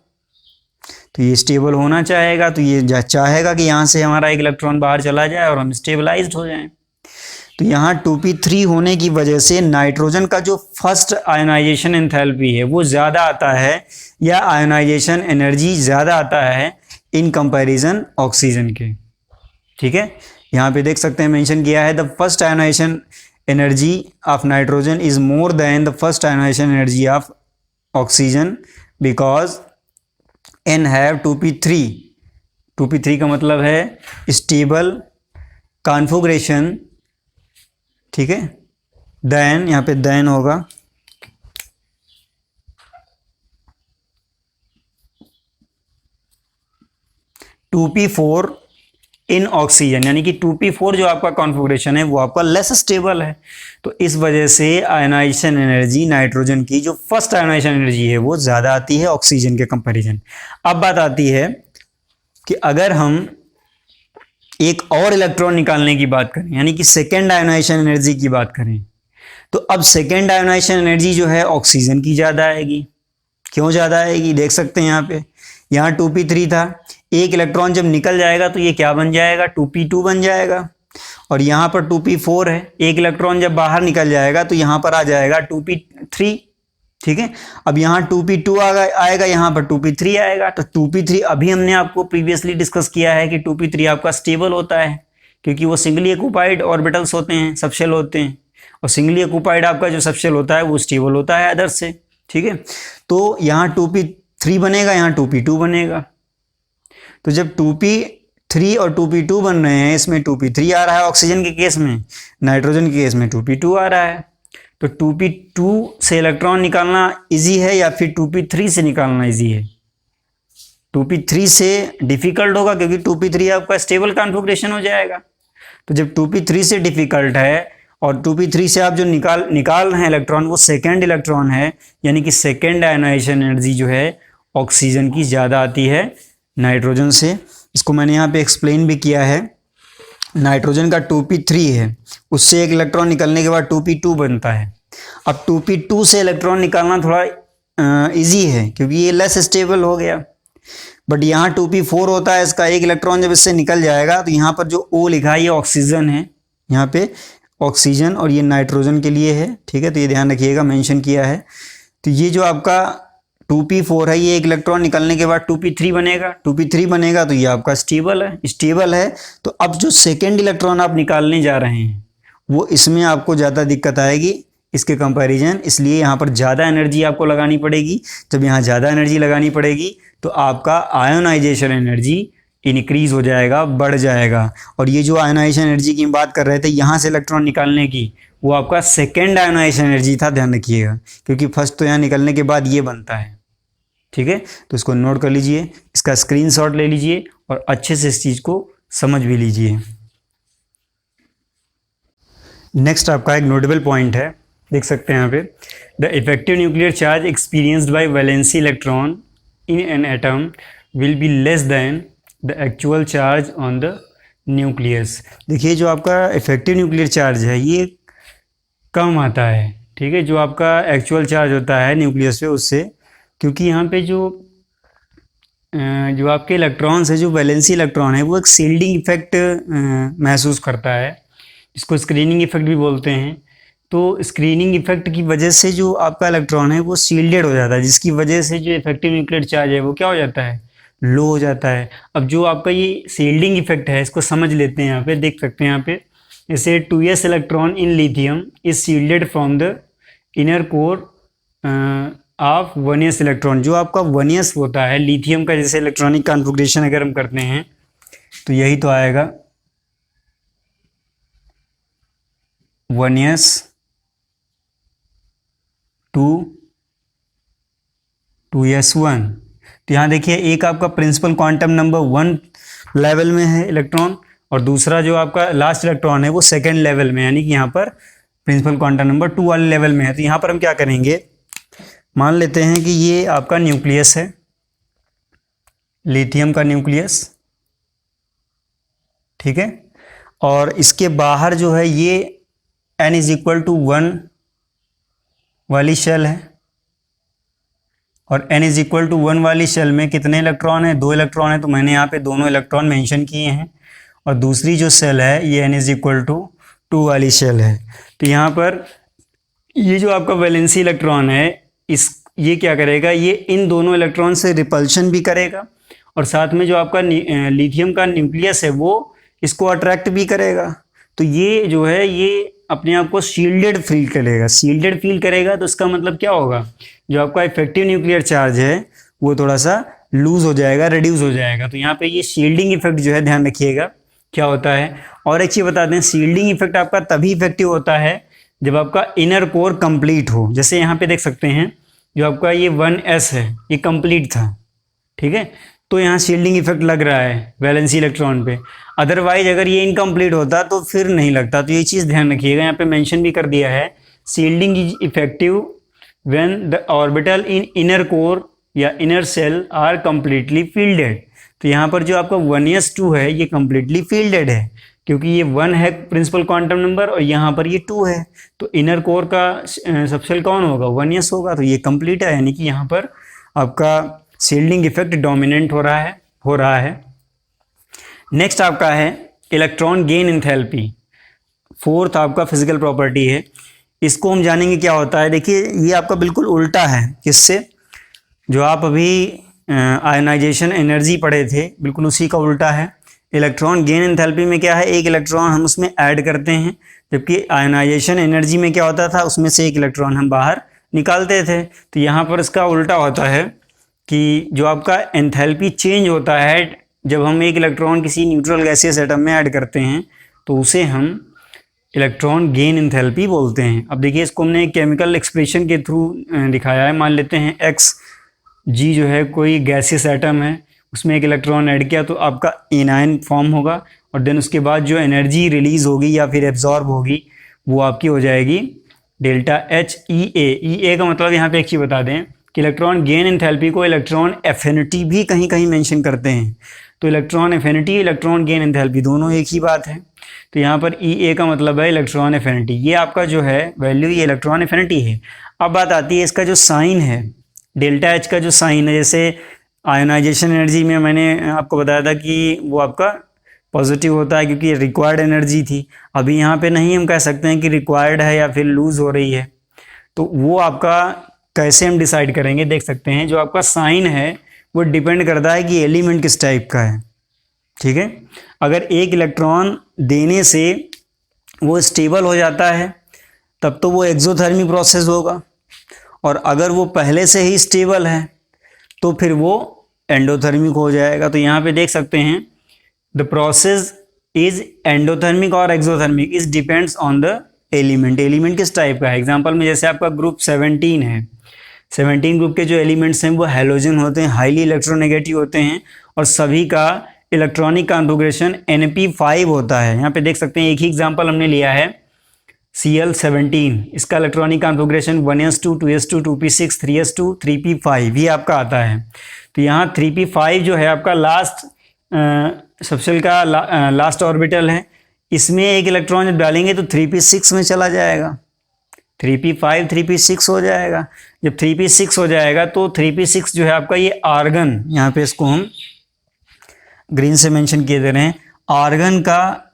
तो ये स्टेबल होना चाहेगा, तो ये चाहेगा कि यहाँ से हमारा एक इलेक्ट्रॉन बाहर चला जाए और हम स्टेबलाइज्ड हो जाएं। तो यहाँ 2p3 होने की वजह से नाइट्रोजन का जो फर्स्ट आयोनाइजेशन एंथैल्पी है वो ज़्यादा आता है, या आयोनाइजेशन एनर्जी ज़्यादा आता है इन कंपैरिजन ऑक्सीजन के। ठीक है, यहाँ पे देख सकते हैं मेंशन किया है, the first ionisation energy of nitrogen is more than the first ionisation energy of oxygen because N have 2p3। 2p3 का मतलब है स्टेबल कॉन्फ़िगरेशन, ठीक है, देन यहाँ पे देन होगा (2p4) इन ऑक्सीजन, यानी कि 2p4 जो आपका कॉन्फ़िगरेशन है वो आपका लेस स्टेबल है। तो इस वजह से आयोनाइजेशन एनर्जी नाइट्रोजन की जो फर्स्ट आयोनाइजेशन एनर्जी है वो ज़्यादा आती है ऑक्सीजन के कंपैरिजन। अब बात आती है कि अगर हम एक और इलेक्ट्रॉन निकालने की बात करें, यानी कि सेकेंड आयोनाइजेशन एनर्जी की बात करें, तो अब सेकेंड आयोनाइजेशन एनर्जी जो है ऑक्सीजन की ज़्यादा आएगी। क्यों ज़्यादा आएगी, देख सकते हैं यहाँ पे, यहाँ 2p3 था, एक इलेक्ट्रॉन जब निकल जाएगा तो ये क्या बन जाएगा, 2p2 बन जाएगा, और यहाँ पर 2p4 है, एक इलेक्ट्रॉन जब बाहर निकल जाएगा तो यहाँ पर आ जाएगा 2p3। ठीक है, अब यहाँ 2p2 आएगा, यहाँ पर 2p3 आएगा। तो 2p3 अभी हमने आपको प्रीवियसली डिस्कस किया है कि 2p3 आपका स्टेबल होता है, क्योंकि वो सिंगली ऑक्युपाइड ऑर्बिटल्स होते हैं, सबशेल होते हैं, और सिंगली ऑक्युपाइड आपका जो सबशेल होता है वो स्टेबल होता है अदर से। ठीक है, तो यहाँ 2p3 बनेगा, यहाँ 2p2 बनेगा। तो जब 2p3 और 2p2 बन रहे हैं, इसमें 2p3 आ रहा है ऑक्सीजन के केस में, नाइट्रोजन के केस में 2p2 आ रहा है। तो 2p2 से इलेक्ट्रॉन निकालना इजी है या फिर 2p3 से निकालना इजी है? 2p3 से डिफिकल्ट होगा, क्योंकि 2p3 आपका स्टेबल कॉन्फ़िगरेशन हो जाएगा। तो जब 2p3 से डिफिकल्ट है और 2p3 से आप जो निकाल रहे हैं इलेक्ट्रॉन, वो सेकेंड इलेक्ट्रॉन है, यानी कि सेकेंड आयोनाइजेशन एनर्जी जो है ऑक्सीजन की ज़्यादा आती है नाइट्रोजन से। इसको मैंने यहाँ पे एक्सप्लेन भी किया है। नाइट्रोजन का 2p3 है, उससे एक इलेक्ट्रॉन निकलने के बाद 2p2 बनता है। अब 2p2 से इलेक्ट्रॉन निकालना थोड़ा इजी है, क्योंकि ये लेस स्टेबल हो गया। बट यहाँ 2p4 होता है, इसका एक इलेक्ट्रॉन जब इससे निकल जाएगा तो यहाँ पर जो O लिखा है ये ऑक्सीजन है, यहाँ पे ऑक्सीजन, और ये नाइट्रोजन के लिए है। ठीक है, तो ये ध्यान रखिएगा, मेंशन किया है। तो ये जो आपका 2p4 है, ये एक इलेक्ट्रॉन निकलने के बाद 2p3 बनेगा, 2p3 बनेगा, तो ये आपका स्टेबल है। तो अब जो सेकेंड इलेक्ट्रॉन आप निकालने जा रहे हैं वो इसमें आपको ज़्यादा दिक्कत आएगी इसके कंपैरिजन, इसलिए यहाँ पर ज़्यादा एनर्जी आपको लगानी पड़ेगी। जब यहाँ ज़्यादा एनर्जी लगानी पड़ेगी तो आपका आयोनाइजेशन एनर्जी इनक्रीज़ हो जाएगा, बढ़ जाएगा। और ये जो आयोनाइजेशन एनर्जी की हम बात कर रहे थे यहाँ से इलेक्ट्रॉन निकालने की, वो आपका सेकेंड आयोनाइजेशन एनर्जी था, ध्यान रखिएगा, क्योंकि फर्स्ट तो यहाँ निकलने के बाद ये बनता है। ठीक है, तो इसको नोट कर लीजिए, इसका स्क्रीनशॉट ले लीजिए और अच्छे से इस चीज़ को समझ भी लीजिए। नेक्स्ट आपका एक नोटेबल पॉइंट है, देख सकते हैं यहाँ पे, the effective nuclear charge experienced bye valency electron in an atom will be less than the actual charge on the nucleus. देखिए जो आपका इफेक्टिव न्यूक्लियर चार्ज है ये कम आता है, ठीक है, जो आपका एक्चुअल चार्ज होता है न्यूक्लियस पे उससे, क्योंकि यहाँ पे जो आपके इलेक्ट्रॉन्स है, जो वैलेंसी इलेक्ट्रॉन है, वो एक शील्डिंग इफेक्ट महसूस करता है, इसको स्क्रीनिंग इफेक्ट भी बोलते हैं। तो स्क्रीनिंग इफेक्ट की वजह से जो आपका इलेक्ट्रॉन है वो शील्डेड हो जाता है, जिसकी वजह से जो इफेक्टिव न्यूक्लियर चार्ज है वो क्या हो जाता है, लो हो जाता है। अब जो आपका ये शील्डिंग इफेक्ट है इसको समझ लेते हैं, यहाँ पे देख सकते हैं, यहाँ पे जैसे 2s electron in lithium is shielded from the inner core of 1s electron. जो आपका 1s होता है लिथियम का, जैसे इलेक्ट्रॉनिक कॉन्फ़िगरेशन अगर हम करते हैं तो यही तो आएगा 1s 2s1। तो यहाँ देखिए एक आपका प्रिंसिपल क्वांटम नंबर 1 लेवल में है इलेक्ट्रॉन, और दूसरा जो आपका लास्ट इलेक्ट्रॉन है वो सेकेंड लेवल में, यानी कि यहाँ पर प्रिंसिपल क्वांटम नंबर 2 वाले लेवल में है। तो यहाँ पर हम क्या करेंगे, मान लेते हैं कि ये आपका न्यूक्लियस है, लिथियम का न्यूक्लियस, ठीक है, और इसके बाहर जो है ये n इज इक्वल टू 1 वाली शेल है, और n इज इक्वल टू 1 वाली शेल में कितने इलेक्ट्रॉन है, 2 इलेक्ट्रॉन है, तो मैंने यहाँ पे दोनों इलेक्ट्रॉन मेंशन किए हैं। और दूसरी जो शेल है ये n इज इक्वल टू 2 वाली शेल है। तो यहाँ पर ये जो आपका वैलेंसी इलेक्ट्रॉन है ये क्या करेगा, ये इन दोनों इलेक्ट्रॉन से रिपल्शन भी करेगा, और साथ में जो आपका लिथियम का न्यूक्लियस है वो इसको अट्रैक्ट भी करेगा। तो ये जो है ये अपने आप को शील्डेड फील करेगा। शील्डेड फील करेगा तो इसका मतलब क्या होगा, जो आपका इफेक्टिव न्यूक्लियर चार्ज है वो थोड़ा सा लूज हो जाएगा, रिड्यूस हो जाएगा। तो यहाँ पे ये शील्डिंग इफेक्ट जो है ध्यान रखिएगा क्या होता है। और एक चीज़ बता दें, शील्डिंग इफेक्ट आपका तभी इफेक्टिव होता है जब आपका इनर कोर कंप्लीट हो। जैसे यहाँ पे देख सकते हैं जो आपका ये 1s है ये कंप्लीट था, ठीक है, तो यहाँ शील्डिंग इफेक्ट लग रहा है वैलेंसी इलेक्ट्रॉन पे। अदरवाइज अगर ये इनकम्प्लीट होता तो फिर नहीं लगता। तो ये चीज़ ध्यान रखिएगा, यहाँ पे मेंशन भी कर दिया है, shielding is effective when the orbital in inner core या inner shell are completely filled. तो यहाँ पर जो आपका 1s2 है ये कंप्लीटली फील्डेड है, क्योंकि ये 1 है प्रिंसिपल क्वांटम नंबर और यहाँ पर ये 2 है। तो इनर कोर का सबसेल कौन होगा, 1s होगा, तो ये कंप्लीट है, यानी कि यहाँ पर आपका शील्डिंग इफेक्ट डोमिनेंट हो रहा है। नेक्स्ट आपका है इलेक्ट्रॉन गेन एंथैल्पी, फोर्थ आपका फिजिकल प्रॉपर्टी है। इसको हम जानेंगे क्या होता है। देखिए ये आपका बिल्कुल उल्टा है, किससे, जो आप अभी आयनाइजेशन एनर्जी पढ़े थे बिल्कुल उसी का उल्टा है। इलेक्ट्रॉन गेन एंथैल्पी में क्या है, एक इलेक्ट्रॉन हम उसमें ऐड करते हैं, जबकि आयनाइजेशन एनर्जी में क्या होता था, उसमें से एक इलेक्ट्रॉन हम बाहर निकालते थे। तो यहाँ पर इसका उल्टा होता है कि जो आपका एंथैल्पी चेंज होता है जब हम एक इलेक्ट्रॉन किसी न्यूट्रल गैसियस एटम में ऐड करते हैं, तो उसे हम इलेक्ट्रॉन गेन एंथैल्पी बोलते हैं। अब देखिए इसको हमने केमिकल एक्सप्रेशन के थ्रू दिखाया है। मान लेते हैं Xg जो है कोई गैसियस एटम है, उसमें एक इलेक्ट्रॉन ऐड किया तो आपका एनायन फॉर्म होगा, और देन उसके बाद जो एनर्जी रिलीज होगी या फिर एब्जॉर्ब होगी वो आपकी हो जाएगी डेल्टा H E A का मतलब यहाँ पे एक चीज़ बता दें कि इलेक्ट्रॉन गेन एंथैल्पी को इलेक्ट्रॉन एफिनिटी भी कहीं कहीं मेंशन करते हैं। तो electron affinity electron gain enthalpy दोनों एक ही बात है। तो यहाँ पर E A का मतलब है इलेक्ट्रॉन एफिनिटी, ये आपका जो है वैल्यू ये इलेक्ट्रॉन एफिनिटी है। अब बात आती है इसका जो साइन है, डेल्टा H का जो साइन है, जैसे आयोनाइजेशन एनर्जी में मैंने आपको बताया था कि वो आपका पॉजिटिव होता है क्योंकि रिक्वायर्ड एनर्जी थी। अभी यहाँ पे नहीं हम कह सकते हैं कि रिक्वायर्ड है या फिर लूज हो रही है, तो वो आपका कैसे हम डिसाइड करेंगे, देख सकते हैं। जो आपका साइन है वो डिपेंड करता है कि एलिमेंट किस टाइप का है, ठीक है। अगर एक इलेक्ट्रॉन देने से वो स्टेबल हो जाता है तब तो वो एक्सोथर्मी प्रोसेस होगा, और अगर वो पहले से ही स्टेबल है तो फिर वो एंडोथर्मिक हो जाएगा। तो यहाँ पे देख सकते हैं द प्रोसेस इज एंडोथर्मिक और exothermic is depends on the element. Element किस टाइप का है, एग्जांपल में जैसे आपका ग्रुप 17 है, 17 ग्रुप के जो एलिमेंट्स हैं वो हैलोजन होते हैं, हाईली इलेक्ट्रोनेगेटिव होते हैं, और सभी का इलेक्ट्रॉनिक कॉन्फ़िगरेशन Np5 होता है। यहाँ पे देख सकते हैं एक ही एग्जांपल हमने लिया है Cl17, इसका electronic configuration 1s2 2s2 2p6 3s2 3p5 ये आपका आता है। तो यहाँ 3p5 जो है आपका लास्ट सबसेल का लास्ट ऑर्बिटल है, इसमें एक इलेक्ट्रॉन जब डालेंगे तो 3p6 में चला जाएगा, 3p5 3p6 हो जाएगा। जब 3p6 हो जाएगा तो 3p6 जो है आपका ये आर्गन, यहाँ पे इसको हम ग्रीन से मेंशन किए दे रहे हैं, आर्गन का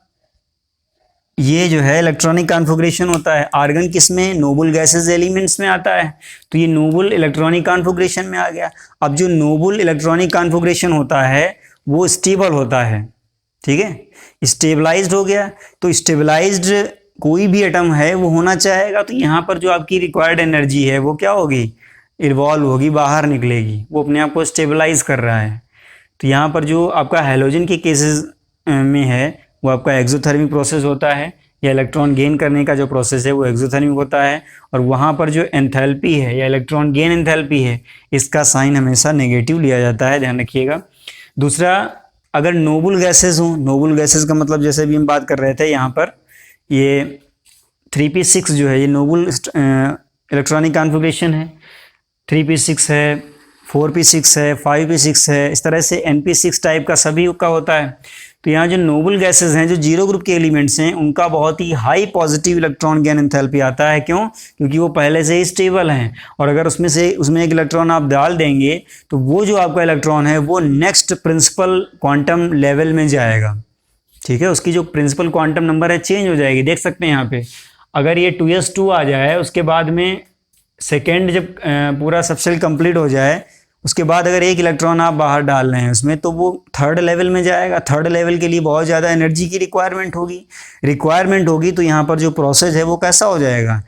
ये जो है इलेक्ट्रॉनिक कॉन्फ़िगरेशन होता है। आर्गन किस में? नोबल गैसेस एलिमेंट्स में आता है, तो ये नोबल इलेक्ट्रॉनिक कॉन्फ़िगरेशन में आ गया। अब जो नोबल इलेक्ट्रॉनिक कॉन्फ़िगरेशन होता है वो स्टेबल होता है, ठीक है, स्टेबलाइज्ड हो गया। तो स्टेबलाइज्ड कोई भी एटम है वो होना चाहेगा, तो यहाँ पर जो आपकी रिक्वायर्ड एनर्जी है वो क्या होगी? इवॉल्व होगी, बाहर निकलेगी, वो अपने आप को स्टेबलाइज कर रहा है। तो यहाँ पर जो आपका हैलोजन के केसेस में है वो आपका एक्सोथर्मिक प्रोसेस होता है, या इलेक्ट्रॉन गेन करने का जो प्रोसेस है वो एक्सोथर्मिक होता है, और वहाँ पर जो एंथैल्पी है या इलेक्ट्रॉन गेन एंथैल्पी है इसका साइन हमेशा नेगेटिव लिया जाता है, ध्यान रखिएगा। दूसरा, अगर नोबल गैसेस हों, नोबल गैसेस का मतलब जैसे अभी हम बात कर रहे थे, यहाँ पर ये 3p6 जो है ये नोबल इलेक्ट्रॉनिक कॉन्फ़िगरेशन है, 3p6 है, 4p6 है, 5p6 है, इस तरह से np6 टाइप का सभी का होता है। तो यहाँ जो नोबल गैसेस हैं, जो जीरो ग्रुप के एलिमेंट्स हैं, उनका बहुत ही high positive electron gain enthalpy आता है। क्यों? क्योंकि वो पहले से ही स्टेबल हैं, और अगर उसमें एक इलेक्ट्रॉन आप डाल देंगे तो वो जो आपका इलेक्ट्रॉन है वो नेक्स्ट प्रिंसिपल क्वांटम लेवल में जाएगा, ठीक है, उसकी जो प्रिंसिपल क्वांटम नंबर है चेंज हो जाएगी। देख सकते हैं यहाँ पे, अगर ये 2s2 आ जाए, उसके बाद में सेकेंड जब पूरा सबसेल कंप्लीट हो जाए, उसके बाद अगर एक इलेक्ट्रॉन आप बाहर डाल रहे हैं उसमें, तो वो थर्ड लेवल में जाएगा। थर्ड लेवल के लिए बहुत ज़्यादा एनर्जी की रिक्वायरमेंट होगी, तो यहाँ पर जो प्रोसेस है वो कैसा हो जाएगा?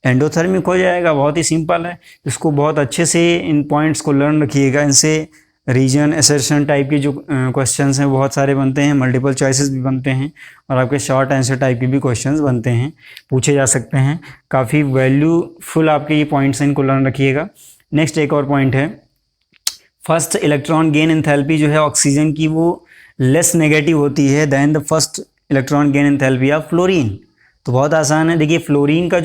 एंडोथर्मिक हो जाएगा। बहुत ही सिंपल है, इसको बहुत अच्छे से इन पॉइंट्स को लर्न रखिएगा। इनसे रीजन असर्शन टाइप के जो क्वेश्चंस हैं बहुत सारे बनते हैं, मल्टीपल चॉइसेस भी बनते हैं, और आपके शॉर्ट आंसर टाइप के भी क्वेश्चंस बनते हैं, पूछे जा सकते हैं। काफ़ी वैल्यूफुल आपके ये पॉइंट्स हैं, इनको लर्न रखिएगा। नेक्स्ट एक और पॉइंट है, फर्स्ट इलेक्ट्रॉन गेन एंथैल्पी जो है ऑक्सीजन की वो लेस नेगेटिव होती है than the first electron gain enthalpy of fluorine. तो बहुत आसान है, देखिए फ्लोरीन का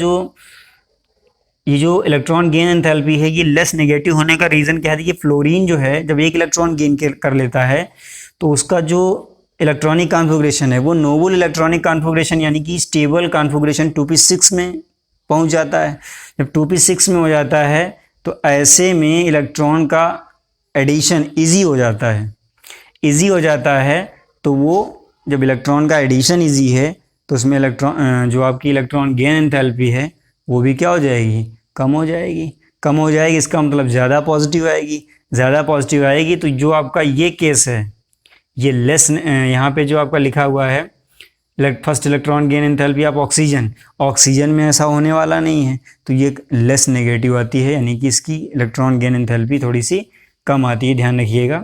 ये जो इलेक्ट्रॉन गेन एंथैल्पी है ये लेस नेगेटिव होने का रीज़न क्या है? देखिए फ्लोरीन जो है जब एक इलेक्ट्रॉन गेन कर लेता है तो उसका जो इलेक्ट्रॉनिक कॉन्फ़िगरेशन है वो नोबल इलेक्ट्रॉनिक कॉन्फ़िगरेशन यानी कि स्टेबल कॉन्फ़िगरेशन 2p6 में पहुंच जाता है। जब 2p6 में हो जाता है तो ऐसे में इलेक्ट्रॉन का एडिशन ईजी हो जाता है। तो वो जब इलेक्ट्रॉन का एडिशन ईजी है तो उसमें जो आपकी इलेक्ट्रॉन गेन एंथैल्पी है वो भी क्या हो जाएगी? कम हो जाएगी। इसका मतलब ज़्यादा पॉजिटिव आएगी। तो जो आपका ये केस है ये लेस, यहाँ पे जो आपका लिखा हुआ है first electron gain enthalpy of oxygen में ऐसा होने वाला नहीं है, तो ये लेस नेगेटिव आती है, यानी कि इसकी इलेक्ट्रॉन गेन एंथैल्पी थोड़ी सी कम आती है, ध्यान रखिएगा।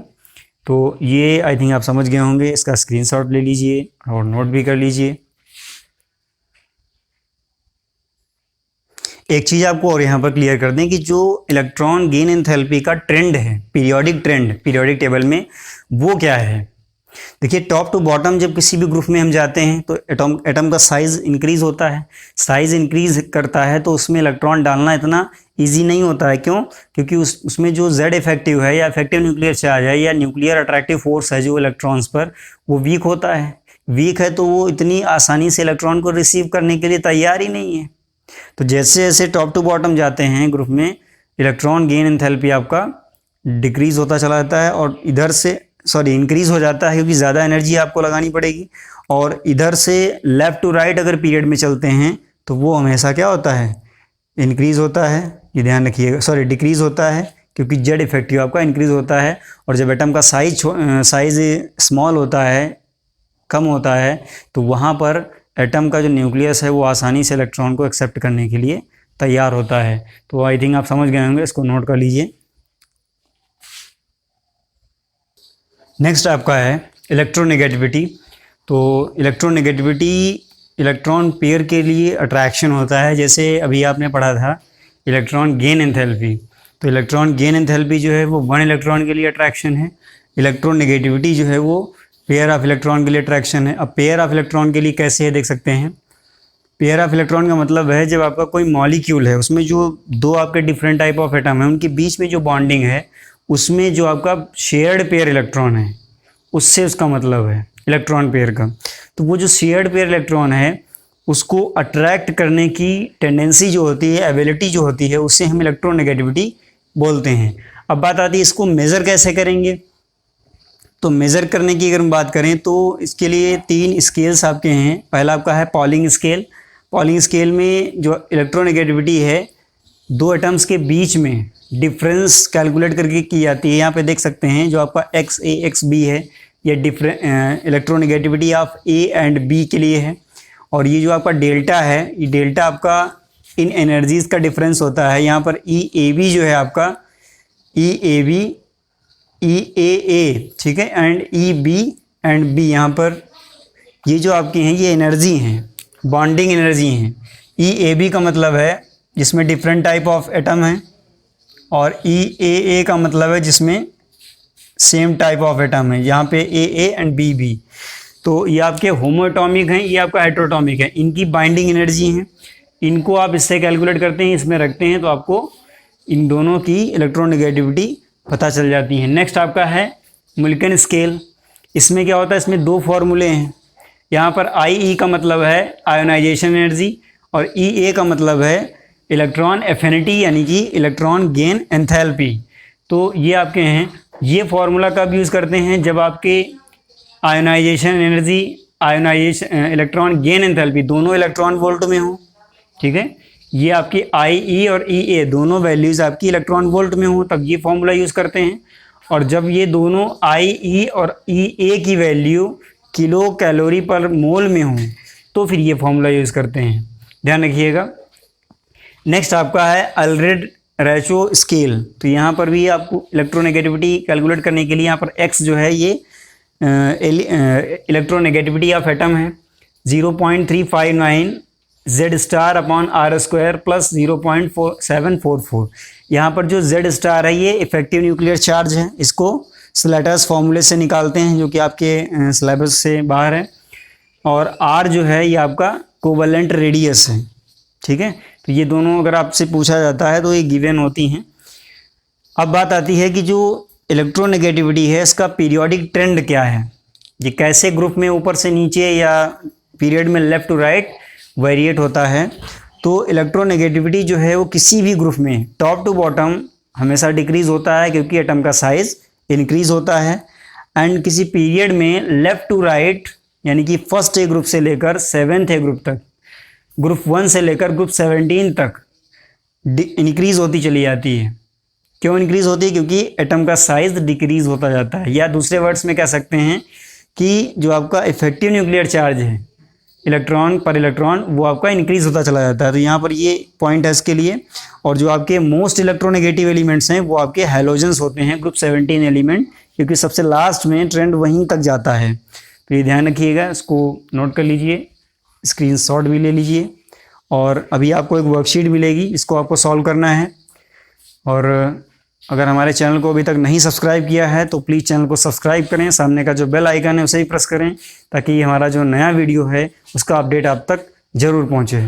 तो ये आई थिंक आप समझ गए होंगे, इसका स्क्रीनशॉट ले लीजिए और नोट भी कर लीजिए। एक चीज़ आपको और यहाँ पर क्लियर कर दें कि जो इलेक्ट्रॉन गेन एंथैल्पी का ट्रेंड है, पीरियोडिक टेबल में, वो क्या है? देखिए टॉप टू बॉटम जब किसी भी ग्रुप में हम जाते हैं तो एटम का साइज इंक्रीज होता है, साइज इंक्रीज करता है तो उसमें इलेक्ट्रॉन डालना इतना इजी नहीं होता है। क्यों? क्योंकि उसमें जो Z इफेक्टिव है या इफेक्टिव न्यूक्लियर चार्ज है या न्यूक्लियर अट्रैक्टिव फोर्स है जो इलेक्ट्रॉन्स पर, वो वीक होता है। वीक है तो वो इतनी आसानी से इलेक्ट्रॉन को रिसीव करने के लिए तैयार ही नहीं है। तो जैसे जैसे टॉप टू बॉटम जाते हैं ग्रुप में, इलेक्ट्रॉन गेन एंथैल्पी आपका डिक्रीज होता चला जाता है और इंक्रीज हो जाता है, क्योंकि ज़्यादा एनर्जी आपको लगानी पड़ेगी। और इधर से लेफ़्ट टू राइट अगर पीरियड में चलते हैं तो वो हमेशा क्या होता है? इंक्रीज़ होता है, ये ध्यान रखिएगा, डिक्रीज़ होता है, क्योंकि जेड इफेक्टिव आपका इंक्रीज़ होता है। और जब एटम का साइज स्मॉल होता है, कम होता है, तो वहाँ पर एटम का जो न्यूक्लियस है वो आसानी से इलेक्ट्रॉन को एक्सेप्ट करने के लिए तैयार होता है। तो आई थिंक आप समझ गए होंगे, इसको नोट कर लीजिए। नेक्स्ट आपका है इलेक्ट्रोनेगेटिविटी। तो इलेक्ट्रोनेगेटिविटी इलेक्ट्रॉन पेयर के लिए अट्रैक्शन होता है। जैसे अभी आपने पढ़ा था इलेक्ट्रॉन गेन एंथैल्पी, तो इलेक्ट्रॉन गेन एंथैल्पी जो है वो वन इलेक्ट्रॉन के लिए अट्रैक्शन है। इलेक्ट्रोनेगेटिविटी जो है वो पेयर ऑफ इलेक्ट्रॉन के लिए अट्रैक्शन है। अब पेयर ऑफ इलेक्ट्रॉन के लिए कैसे है देख सकते हैं। पेयर ऑफ इलेक्ट्रॉन का मतलब है जब आपका कोई मॉलिक्यूल है उसमें जो दो आपके डिफरेंट टाइप ऑफ एटम है उनके बीच में जो बॉन्डिंग है उसमें जो आपका शेयर्ड पेयर इलेक्ट्रॉन है उससे उसका मतलब है इलेक्ट्रॉन पेयर का। तो वो जो शेयर्ड पेयर इलेक्ट्रॉन है उसको अट्रैक्ट करने की टेंडेंसी जो होती है, एबिलिटी जो होती है, उसे हम इलेक्ट्रोनेगेटिविटी बोलते हैं। अब बात आती है इसको मेज़र कैसे करेंगे। तो मेज़र करने की अगर हम बात करें तो इसके लिए 3 स्केल्स आपके हैं। पहला आपका है पॉलिंग स्केल। पॉलिंग स्केल में जो इलेक्ट्रोनेगेटिविटी है 2 एटम्स के बीच में डिफरेंस कैलकुलेट करके की जाती है। यहाँ पे देख सकते हैं जो आपका XA XB है, ये electronegativity of A and B के लिए है। और ये जो आपका डेल्टा है, ये डेल्टा आपका इन एनर्जीज़ का डिफरेंस होता है। यहाँ पर EAB जो है आपका EAB EAA, ठीक है, एंड EB एंड B, यहाँ पर ये जो आपकी हैं ये एनर्जी हैं, बॉन्डिंग एनर्जी हैं। EAB का मतलब है जिसमें डिफरेंट टाइप ऑफ एटम हैं, और EAA का मतलब है जिसमें सेम टाइप ऑफ एटम है, यहाँ पे AA एंड BB। तो ये आपके होमोएटॉमिक हैं, ये आपका हेटेरोटॉमिक है। इनकी बाइंडिंग एनर्जी हैं, इनको आप इससे कैलकुलेट करते हैं, इसमें रखते हैं, तो आपको इन दोनों की इलेक्ट्रोनेगेटिविटी पता चल जाती है। नेक्स्ट आपका है मिल्कन स्केल। इसमें क्या होता है, इसमें 2 फॉर्मूले हैं। यहाँ पर IE का मतलब है आयोनाइजेशन एनर्जी, और EA का मतलब है इलेक्ट्रॉन एफिनिटी, यानी कि इलेक्ट्रॉन गेन एंथैल्पी। तो ये आपके हैं, ये फॉर्मूला कब यूज़ करते हैं, जब आपके ionization energy, electron gain enthalpy दोनों इलेक्ट्रॉन वोल्ट में हो, ठीक है। ये आपकी IE और EA दोनों वैल्यूज़ आपकी इलेक्ट्रॉन वोल्ट में हो, तब ये फॉर्मूला यूज़ करते हैं। और जब ये दोनों IE और EA की वैल्यू किलो कैलोरी पर मोल में हो, तो फिर ये फॉर्मूला यूज़ करते हैं, ध्यान रखिएगा। नेक्स्ट आपका है अल्रेड रेशो स्केल। तो यहाँ पर भी आपको इलेक्ट्रोनेगेटिविटी कैलकुलेट करने के लिए यहाँ पर X जो है ये इलेक्ट्रोनेगेटिविटी ऑफ एटम है 0.359 Z star upon R square plus 0.744। यहाँ पर जो Z स्टार है ये इफेक्टिव न्यूक्लियर चार्ज है, इसको स्लेटर्स फॉर्मूले से निकालते हैं जो कि आपके सिलेबस से बाहर है। और R जो है ये आपका कोवलेंट रेडियस है, ठीक है। तो ये दोनों अगर आपसे पूछा जाता है तो ये गिवन होती हैं। अब बात आती है कि जो इलेक्ट्रोनेगेटिविटी है इसका पीरियोडिक ट्रेंड क्या है, ये कैसे ग्रुप में ऊपर से नीचे या पीरियड में लेफ़्ट टू राइट वेरिएट होता है। तो इलेक्ट्रोनेगेटिविटी जो है वो किसी भी ग्रुप में टॉप टू बॉटम हमेशा डिक्रीज़ होता है, क्योंकि एटम का साइज़ इंक्रीज़ होता है। एंड किसी पीरियड में लेफ़्ट टू राइट, यानी कि फर्स्ट ए ग्रुप से लेकर 7th ए ग्रुप तक, ग्रुप 1 से लेकर ग्रुप 17 तक इंक्रीज़ होती चली जाती है। क्यों इंक्रीज़ होती है, क्योंकि एटम का साइज़ डिक्रीज़ होता जाता है। या दूसरे वर्ड्स में कह सकते हैं कि जो आपका इफेक्टिव न्यूक्लियर चार्ज है इलेक्ट्रॉन पर इलेक्ट्रॉन, वो आपका इंक्रीज़ होता चला जाता है। तो यहाँ पर ये पॉइंट है इसके लिए। और जो आपके मोस्ट इलेक्ट्रोनेगेटिव एलिमेंट्स हैं वो आपके हैलोजेंस होते हैं, ग्रुप 17 एलिमेंट, क्योंकि सबसे लास्ट में ट्रेंड वहीं तक जाता है। तो ये ध्यान रखिएगा, इसको नोट कर लीजिए, स्क्रीनशॉट भी ले लीजिए। और अभी आपको एक वर्कशीट मिलेगी, इसको आपको सॉल्व करना है। और अगर हमारे चैनल को अभी तक नहीं सब्सक्राइब किया है तो प्लीज़ चैनल को सब्सक्राइब करें, सामने का जो बेल आइकन है उसे ही प्रेस करें, ताकि हमारा जो नया वीडियो है उसका अपडेट आप तक ज़रूर पहुँचे।